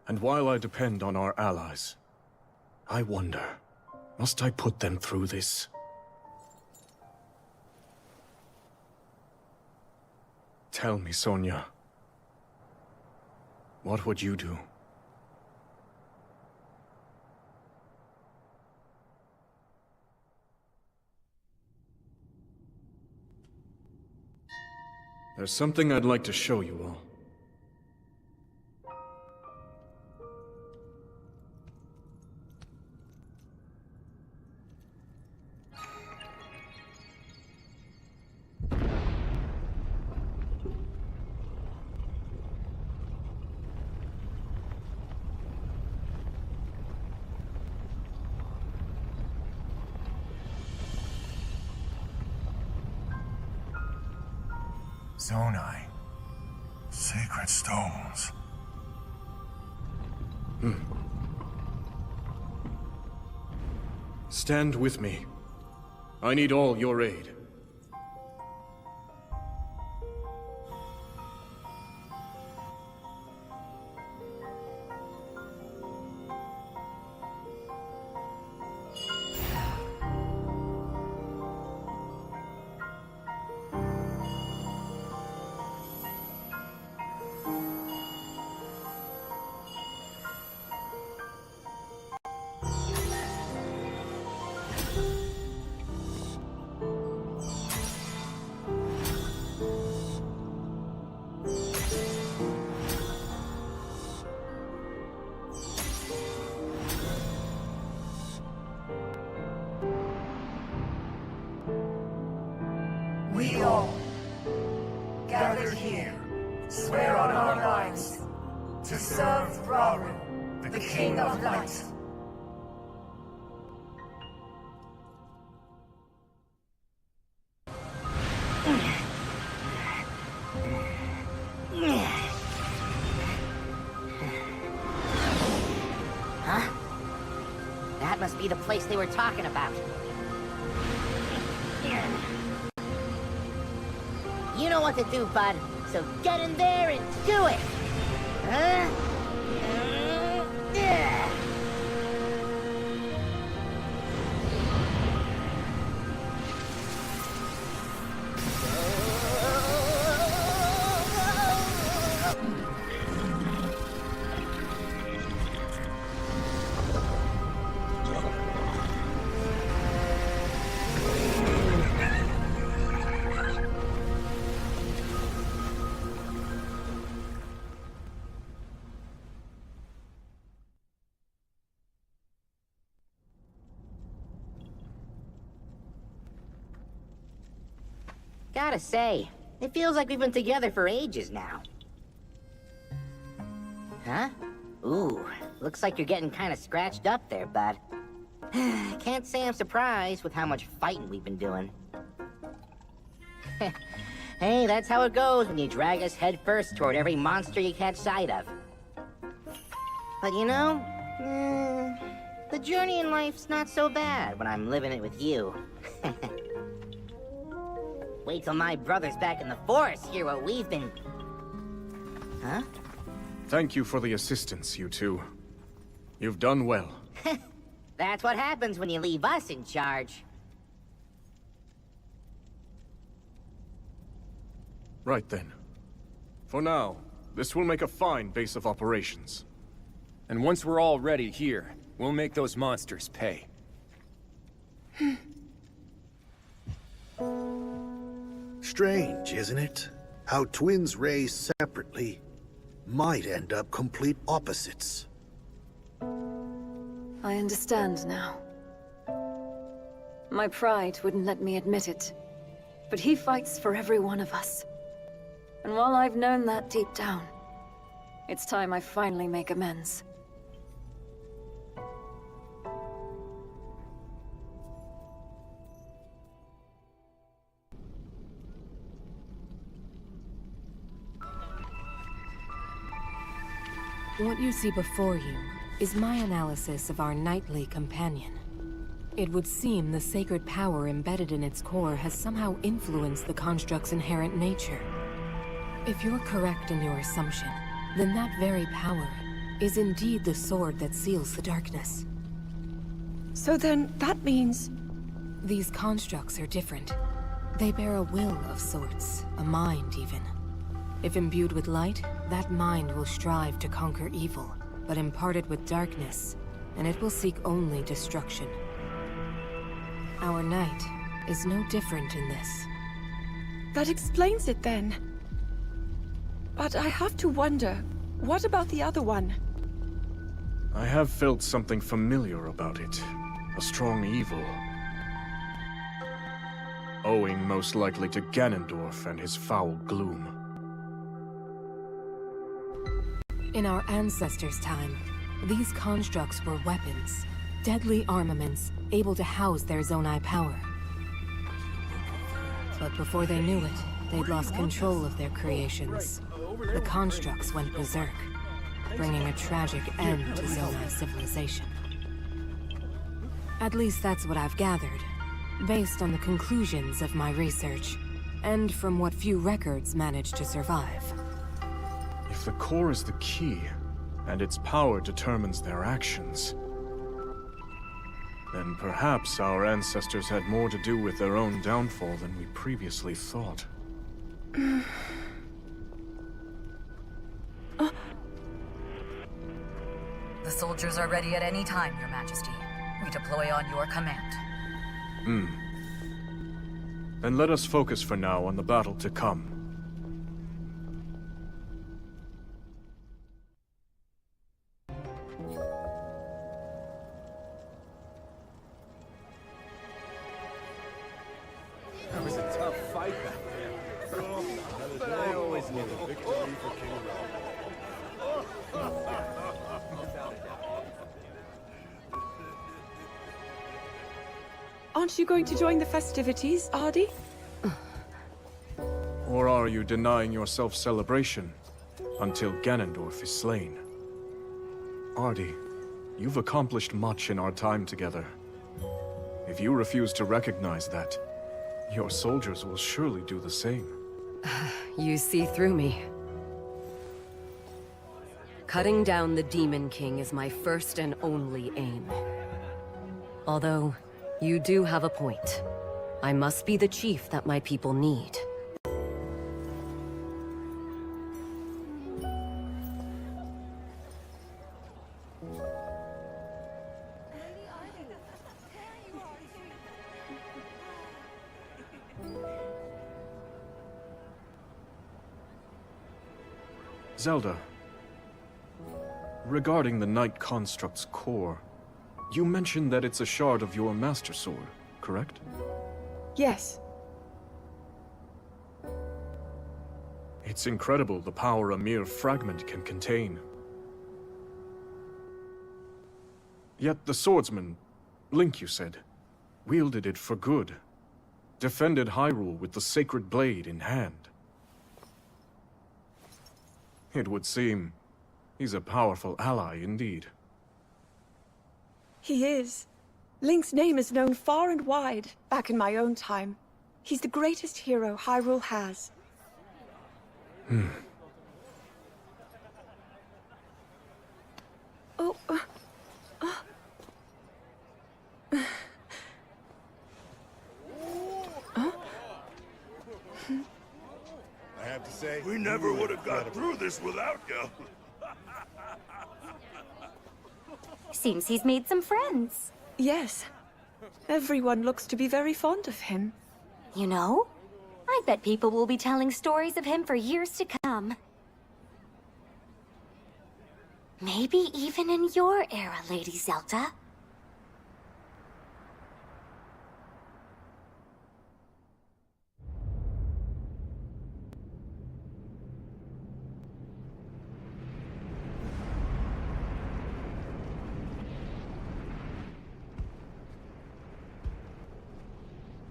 And while I depend on our allies, I wonder, must I put them through this? Tell me, Sonia. What would you do? There's something I'd like to show you all. Zonai. Sacred stones. Stand with me. I need all your aid. We all, gathered here, swear on our lives to serve Hyrule, the King of Light. Huh? That must be the place they were talking about. You know what to do, bud. So get in there and do it! Huh? Gotta say, it feels like we've been together for ages now. Huh? Ooh, looks like you're getting kind of scratched up there, bud. Can't say I'm surprised with how much fighting we've been doing. Hey, that's how it goes when you drag us headfirst toward every monster you catch sight of. But you know, the journey in life's not so bad when I'm living it with you. Wait till my brother's back in the forest, hear what we've been... Huh? Thank you for the assistance, you two. You've done well. That's what happens when you leave us in charge. Right then. For now, this will make a fine base of operations. And once we're all ready here, we'll make those monsters pay. Strange, isn't it? How twins raised separately might end up complete opposites. I understand now. My pride wouldn't let me admit it, but he fights for every one of us. And while I've known that deep down, it's time I finally make amends. What you see before you is my analysis of our knightly companion. It would seem the sacred power embedded in its core has somehow influenced the construct's inherent nature. If you're correct in your assumption, then that very power is indeed the sword that seals the darkness. So then, that means... These constructs are different. They bear a will of sorts, a mind even. If imbued with light, that mind will strive to conquer evil, but imparted with darkness, and it will seek only destruction. Our knight is no different in this. That explains it then. But I have to wonder, what about the other one? I have felt something familiar about it. A strong evil. Owing most likely to Ganondorf and his foul gloom. In our ancestors' time, these constructs were weapons, deadly armaments, able to house their Zonai power. But before they knew it, they'd lost control of their creations. The constructs went berserk, bringing a tragic end to Zonai civilization. At least that's what I've gathered, based on the conclusions of my research, and from what few records managed to survive. If the core is the key, and its power determines their actions, then perhaps our ancestors had more to do with their own downfall than we previously thought. The soldiers are ready at any time, Your Majesty. We deploy on your command. Then let us focus for now on the battle to come. That was a tough fight back there. But I always knew a victory for King Aren't you going to join the festivities, Ardy? Or are you denying yourself celebration until Ganondorf is slain? Ardy, you've accomplished much in our time together. If you refuse to recognize that, your soldiers will surely do the same. You see through me. Cutting down the Demon King is my first and only aim. Although, you do have a point. I must be the chief that my people need. Zelda, regarding the Knight Construct's core, you mentioned that it's a shard of your Master Sword, correct? Yes. It's incredible the power a mere fragment can contain. Yet the swordsman, Link you said, wielded it for good. Defended Hyrule with the sacred blade in hand. It would seem he's a powerful ally indeed. He is. Link's name is known far and wide, back in my own time. He's the greatest hero Hyrule has. Oh, I have to say, we never would have got through this without you. Seems he's made some friends. yes. Everyone looks to be very fond of him. You know, I bet people will be telling stories of him for years to come. Maybe even in your era, Lady Zelda.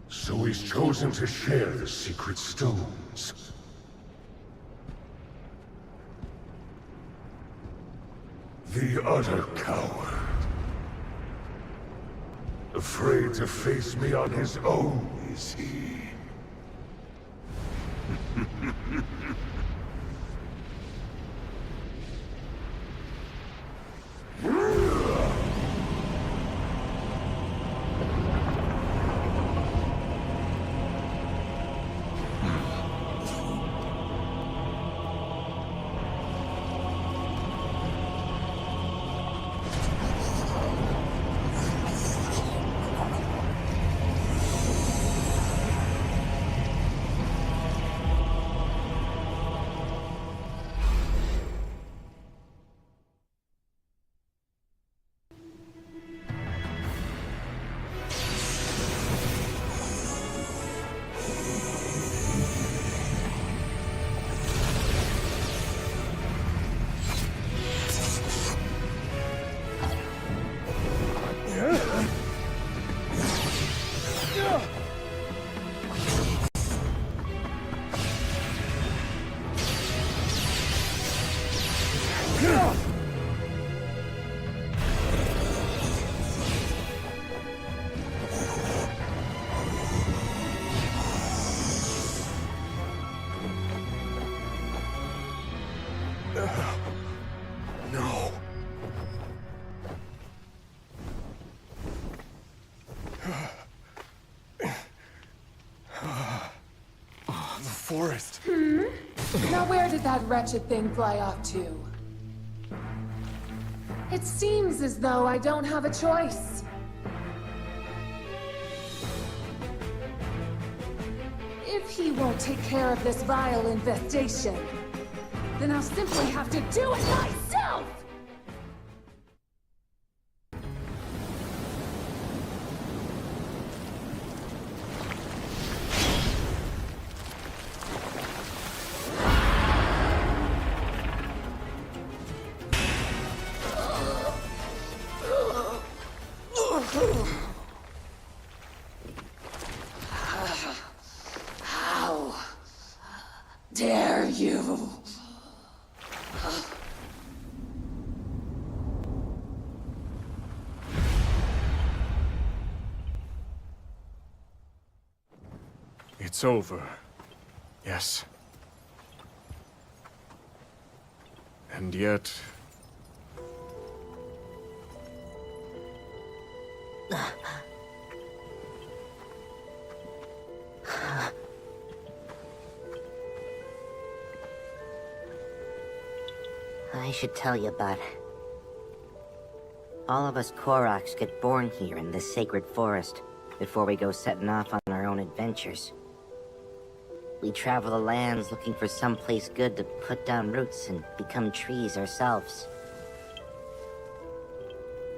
So he's chosen to share the secret stones. The utter coward. Afraid to face me on his own, is he? No. The forest. Now where did that wretched thing fly off to? It seems as though I don't have a choice. If he won't take care of this vile infestation, then I'll simply have to do it myself! How dare you? It's over. Yes. And yet... I should tell you, bud. All of us Koroks get born here in this sacred forest before we go setting off on our own adventures. We travel the lands looking for someplace good to put down roots and become trees ourselves.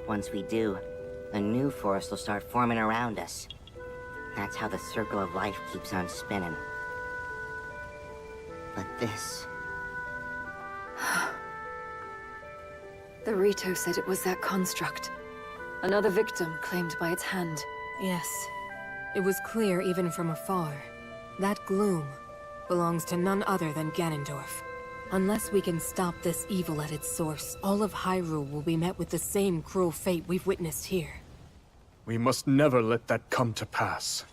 Once we do, a new forest will start forming around us. That's how the circle of life keeps on spinning. But this... The Rito said it was that construct. Another victim claimed by its hand. Yes. It was clear even from afar. That gloom belongs to none other than Ganondorf. Unless we can stop this evil at its source, all of Hyrule will be met with the same cruel fate we've witnessed here. We must never let that come to pass.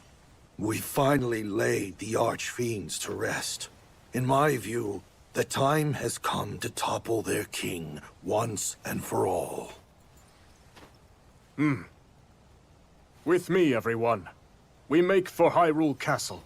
We finally laid the Archfiends to rest. In my view, the time has come to topple their king once and for all. With me, everyone. We make for Hyrule Castle.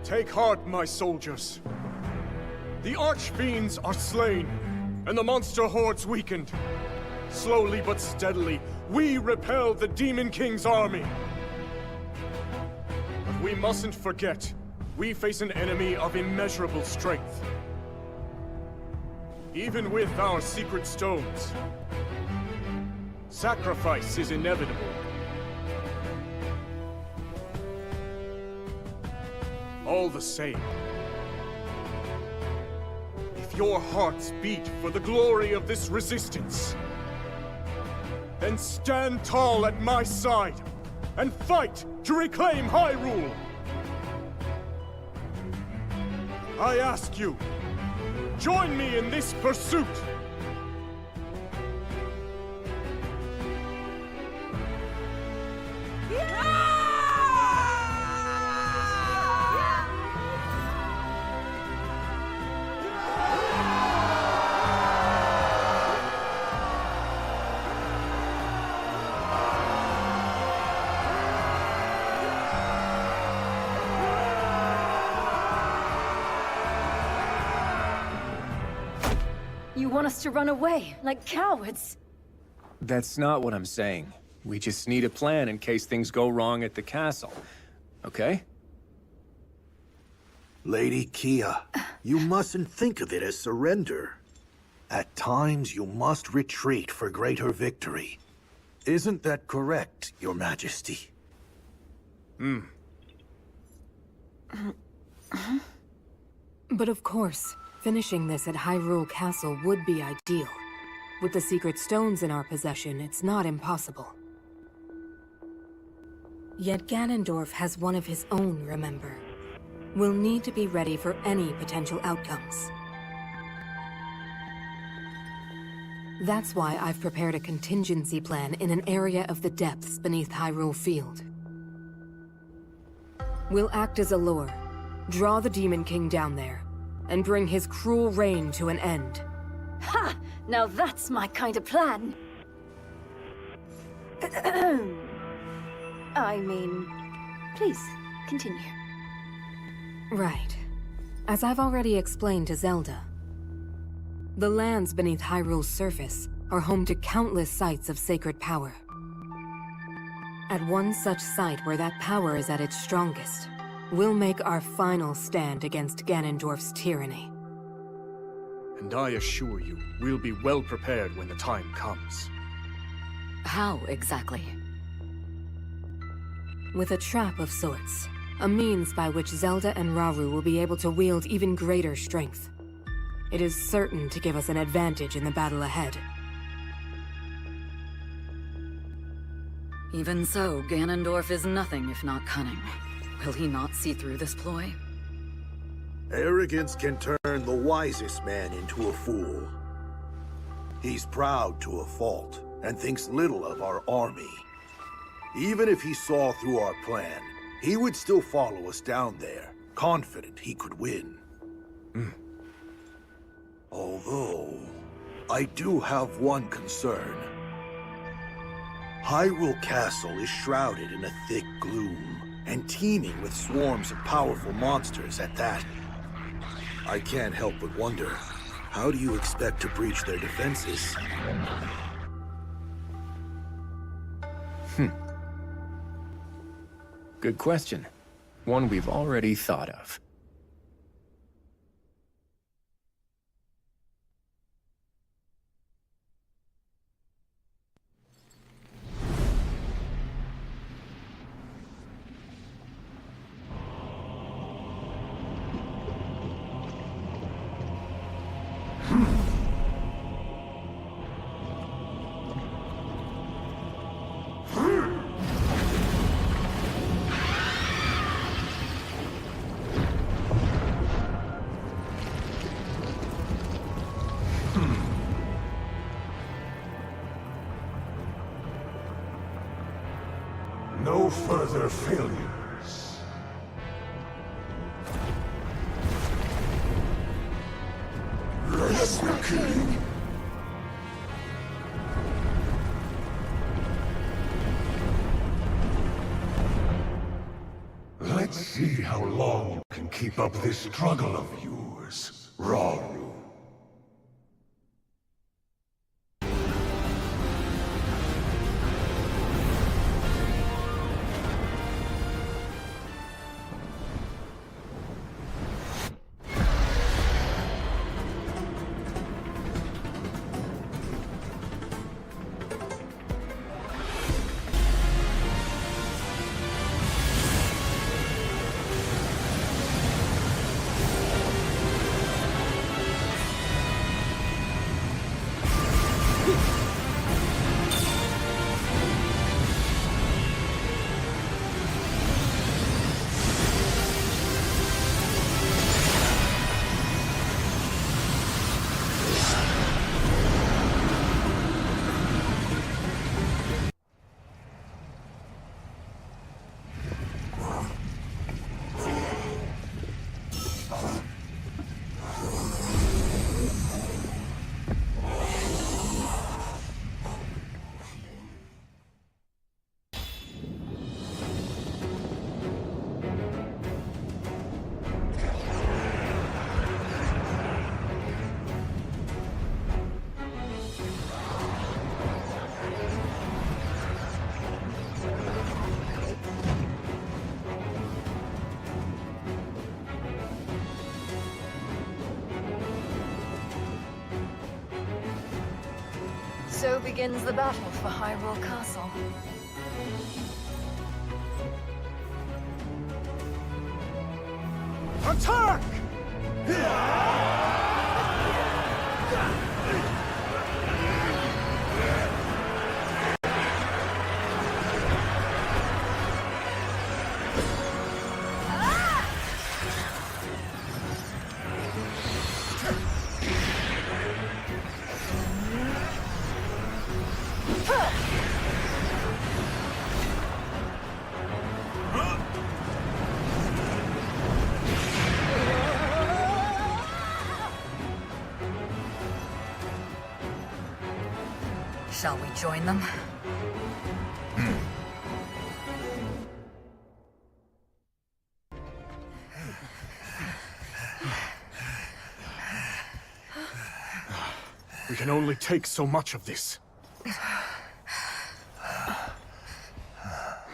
Take heart, my soldiers. The Archfiends are slain, and the monster hordes weakened. Slowly but steadily, we repel the Demon King's army. But we mustn't forget, we face an enemy of immeasurable strength. Even with our secret stones, sacrifice is inevitable. All the same, if your hearts beat for the glory of this resistance, then stand tall at my side and fight to reclaim Hyrule! I ask you, join me in this pursuit! You want us to run away, like cowards? That's not what I'm saying. We just need a plan in case things go wrong at the castle. Okay? Lady Kia, you mustn't think of it as surrender. At times, you must retreat for greater victory. Isn't that correct, Your Majesty? But of course, finishing this at Hyrule Castle would be ideal. With the secret stones in our possession, it's not impossible. Yet Ganondorf has one of his own, remember? We'll need to be ready for any potential outcomes. That's why I've prepared a contingency plan in an area of the depths beneath Hyrule Field. We'll act as a lure, draw the Demon King down there, and bring his cruel reign to an end. Ha! Now that's my kind of plan! I mean, please, continue. Right. As I've already explained to Zelda, the lands beneath Hyrule's surface are home to countless sites of sacred power. At one such site where that power is at its strongest, we'll make our final stand against Ganondorf's tyranny. And I assure you, we'll be well prepared when the time comes. How exactly? With a trap of sorts. A means by which Zelda and Rauru will be able to wield even greater strength. It is certain to give us an advantage in the battle ahead. Even so, Ganondorf is nothing if not cunning. Will he not see through this ploy? Arrogance can turn the wisest man into a fool. He's proud to a fault, and thinks little of our army. Even if he saw through our plan, he would still follow us down there, confident he could win. Although, I do have one concern. Hyrule Castle is shrouded in a thick gloom, and teeming with swarms of powerful monsters at that. I can't help but wonder, how do you expect to breach their defenses? Good question. One we've already thought of. No further failures. Yes, the king. Let's see how long you can keep up this struggle of yours, Hyrule. So begins the battle for Hyrule Castle. Attack! Shall we join them? We can only take so much of this.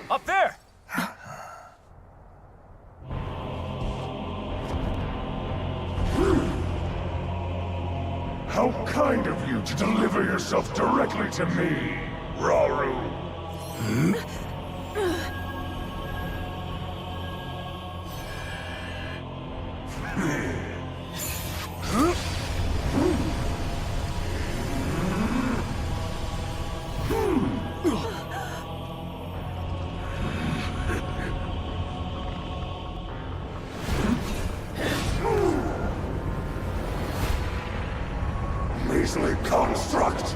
Up there! How kind of you to deliver yourself directly to me, Hyrule. Measly construct!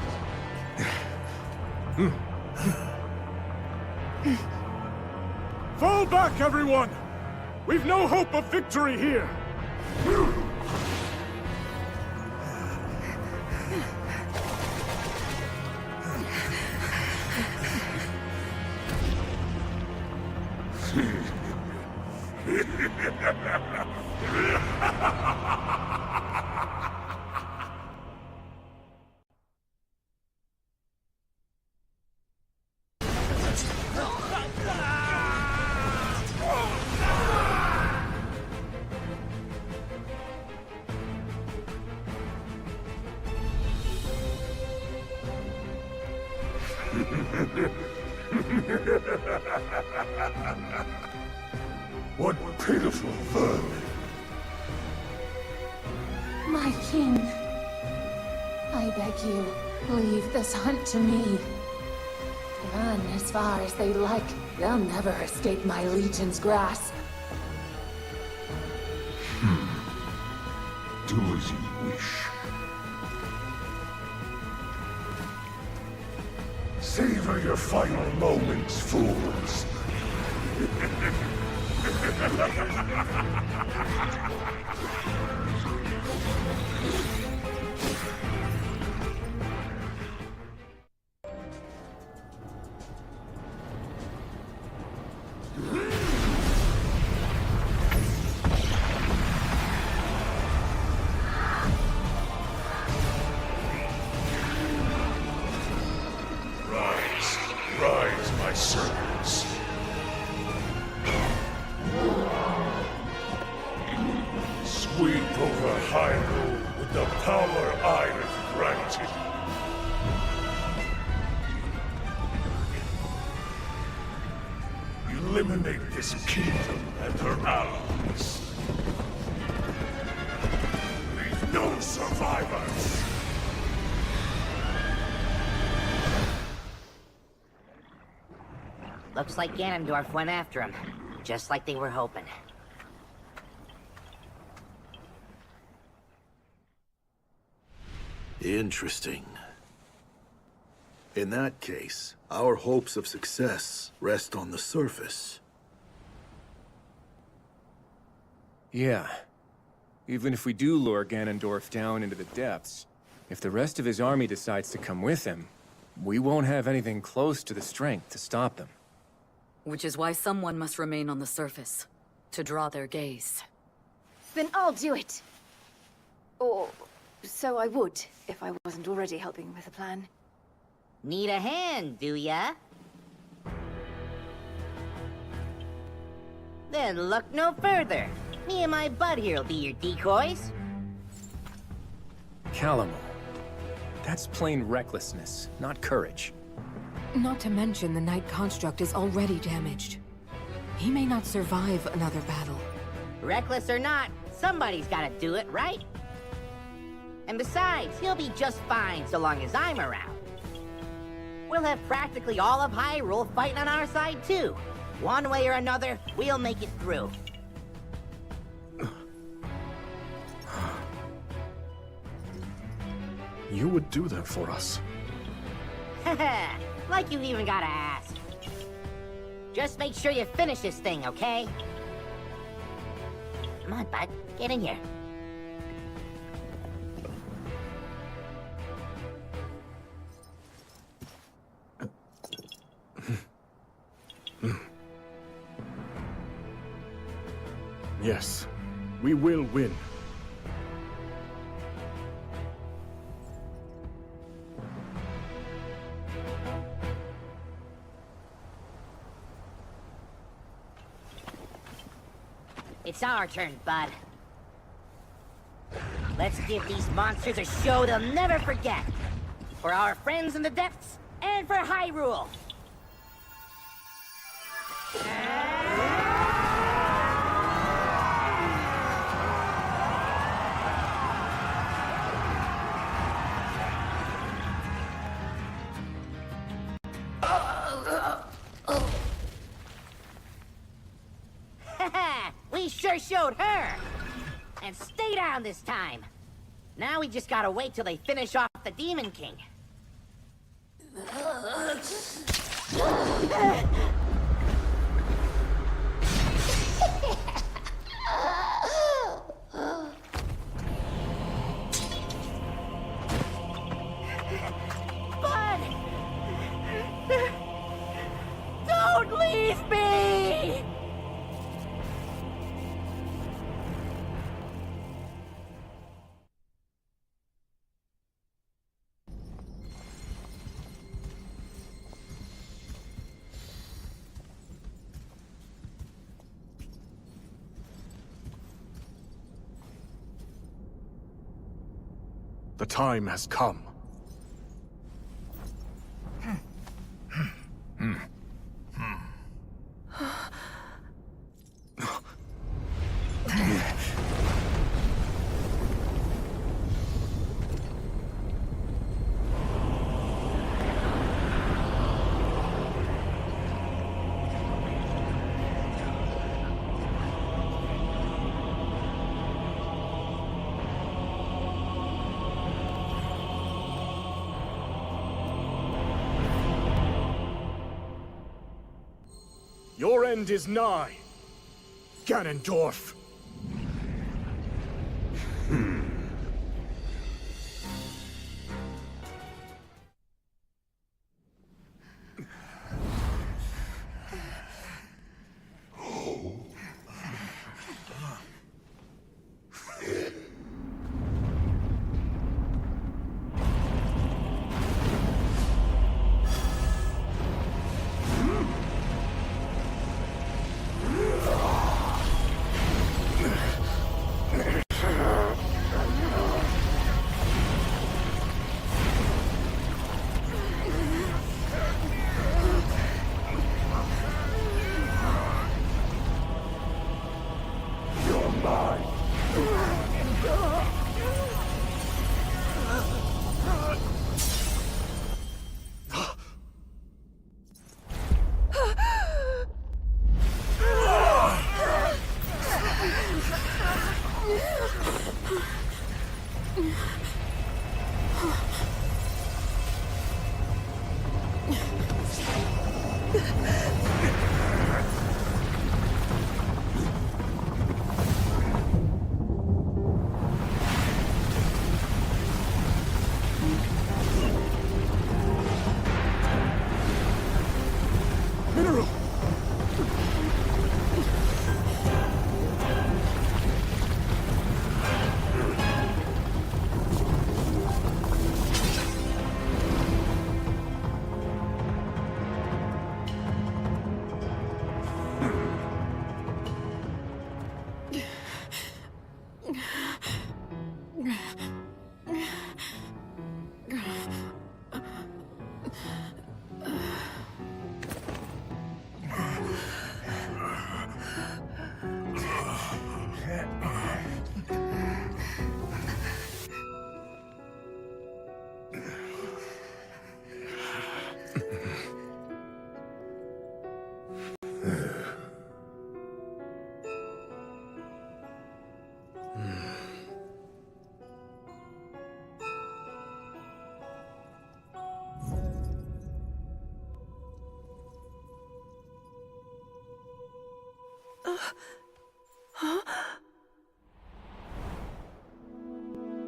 Fall back, everyone! We've no hope of victory here! What pitiful vermin! My king, I beg you, leave this hunt to me. Run as far as they like. They'll never escape my legion's grasp. Do as you wish. Savor your final moments, fools. Rise, my servants. Sweep over Hyrule with the power I have granted. Eliminate this kingdom and her allies. Leave no survivors. Looks like Ganondorf went after him, just like they were hoping. Interesting. In that case, our hopes of success rest on the surface. Yeah. Even if we do lure Ganondorf down into the depths, if the rest of his army decides to come with him, we won't have anything close to the strength to stop them. Which is why someone must remain on the surface, to draw their gaze. Then I'll do it. Or so I would, if I wasn't already helping with the plan. Need a hand, do ya? Then look no further. Me and my bud here'll be your decoys. Calamo. That's plain recklessness, not courage. Not to mention the Knight construct is already damaged. He may not survive another battle. Reckless or not, somebody's gotta do it, right? And besides, he'll be just fine so long as I'm around. We'll have practically all of Hyrule fighting on our side, too. One way or another, we'll make it through. You would do that for us? Haha, like you even gotta ask. Just make sure you finish this thing, okay? Come on, bud. Get in here. Yes, we will win. It's our turn, bud. Let's give these monsters a show they'll never forget. For our friends in the depths, and for Hyrule! We sure showed her! And stay down this time! Now we just gotta wait till they finish off the Demon King. Bud! Don't leave me! The time has come. Your end is nigh, Ganondorf.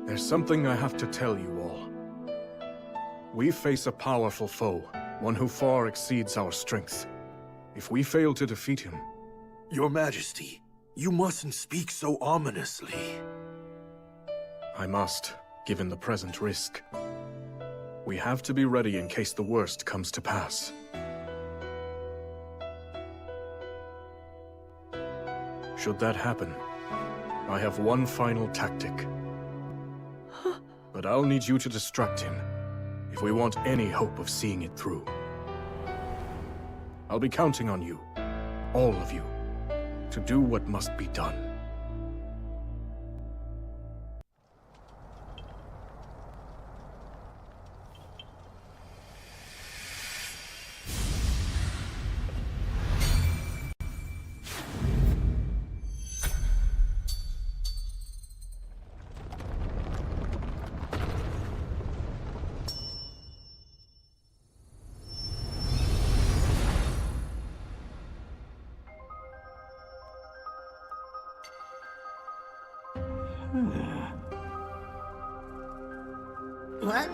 There's something I have to tell you all. We face a powerful foe, one who far exceeds our strength. If we fail to defeat him... Your Majesty, you mustn't speak so ominously. I must, given the present risk. We have to be ready in case the worst comes to pass. Should that happen, I have one final tactic. But I'll need you to distract him, if we want any hope of seeing it through. I'll be counting on you, all of you, to do what must be done. What?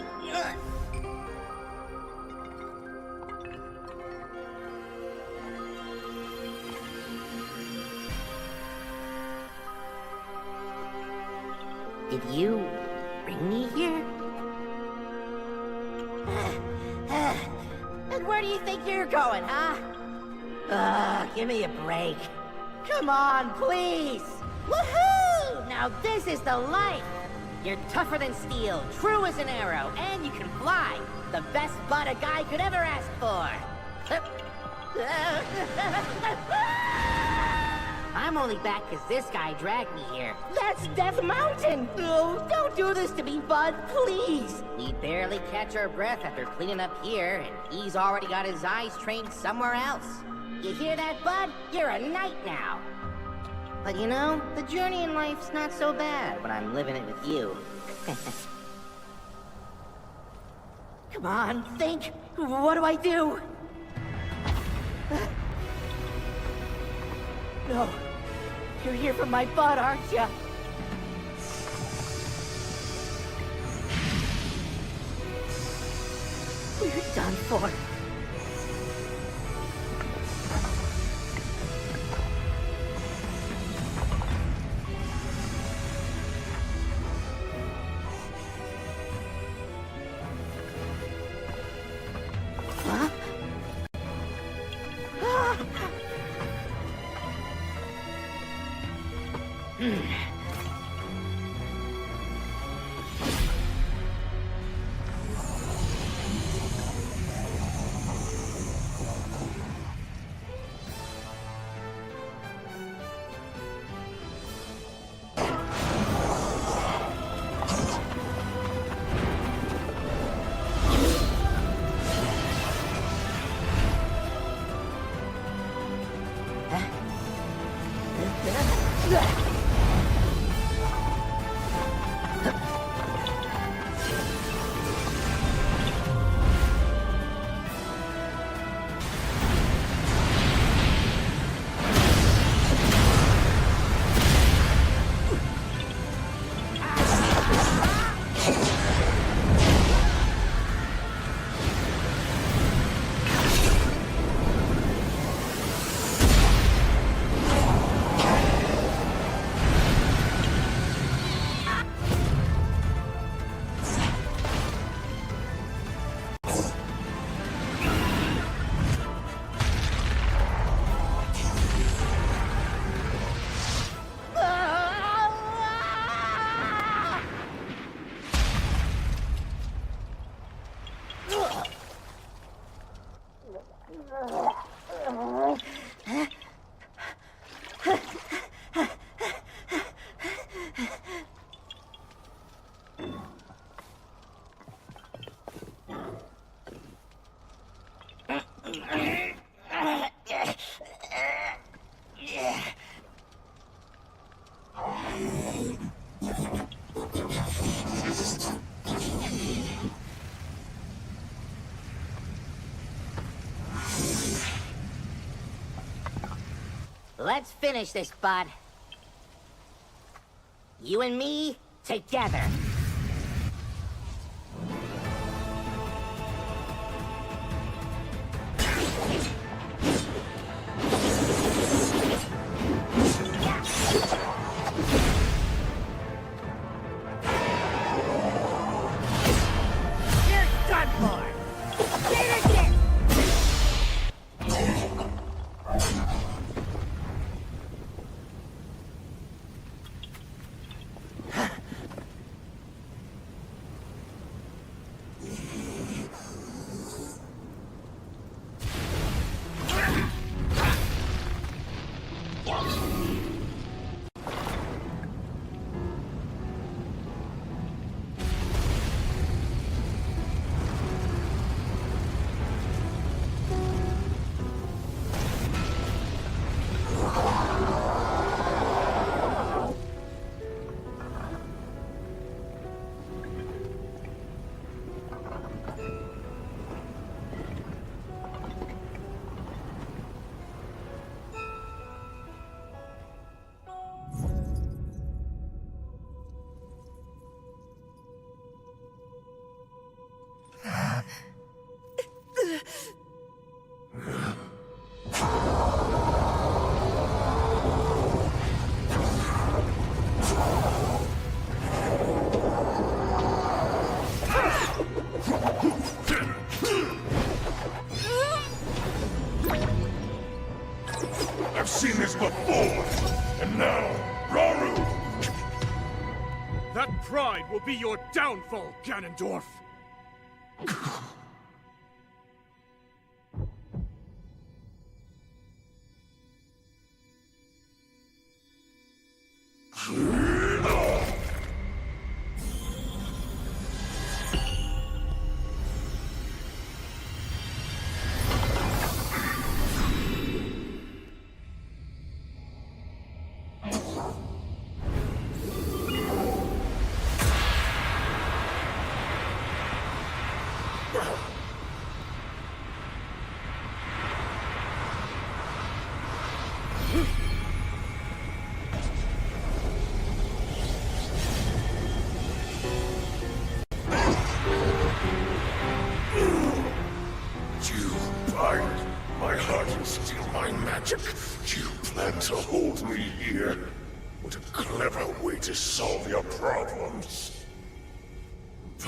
Did you bring me here? And where do you think you're going, huh? Give me a break. Come on, please! Woohoo! Now this is the life! You're tougher than steel, true as an arrow, and you can fly! The best butt a guy could ever ask for! I'm only back because this guy dragged me here. That's Death Mountain! No, don't do this to me, bud, please! We barely catch our breath after cleaning up here, and he's already got his eyes trained somewhere else. You hear that, bud? You're a knight now! But you know, the journey in life's not so bad when I'm living it with you. Come on, think! What do I do? No. You're here for my butt, aren't you? We're done for. Huh? Let's finish this, bud. You and me, together. You're done for! Finish it! I've seen this before! And now, Raru! That pride will be your downfall, Ganondorf!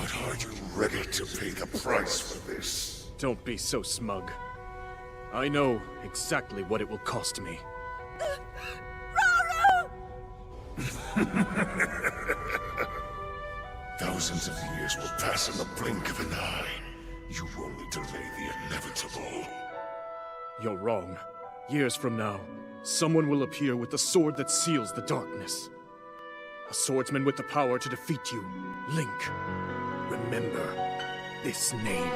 But are you ready to pay the price for this? Don't be so smug. I know exactly what it will cost me. Thousands of years will pass in the blink of an eye. You only delay the inevitable. You're wrong. Years from now, someone will appear with the sword that seals the darkness. A swordsman with the power to defeat you. Link. Remember this name.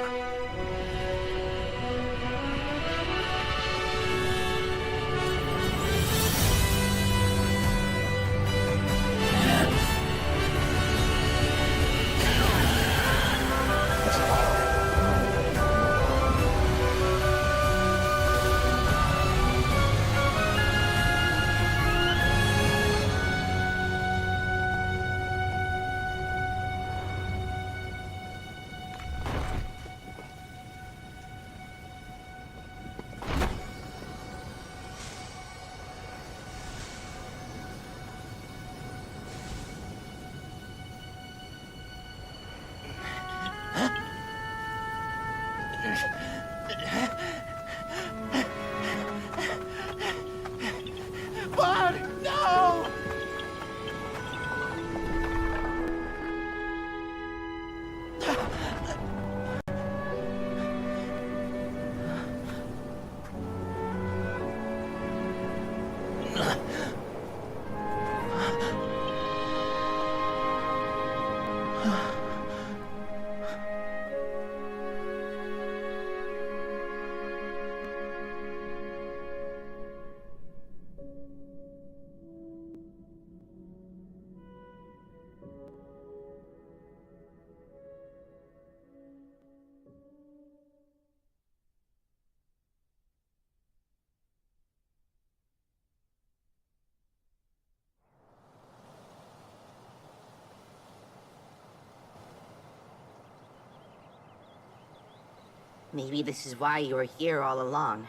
Bud, no! Maybe this is why you were here all along.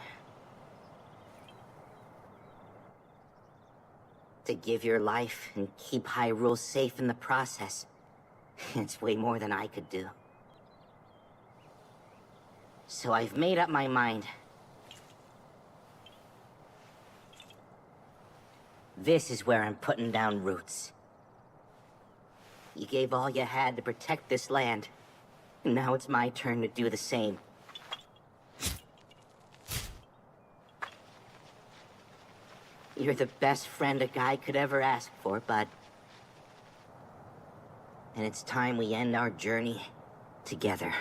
To give your life and keep Hyrule safe in the process. It's way more than I could do. So I've made up my mind. This is where I'm putting down roots. You gave all you had to protect this land. And now it's my turn to do the same. You're the best friend a guy could ever ask for, bud. And it's time we end our journey together.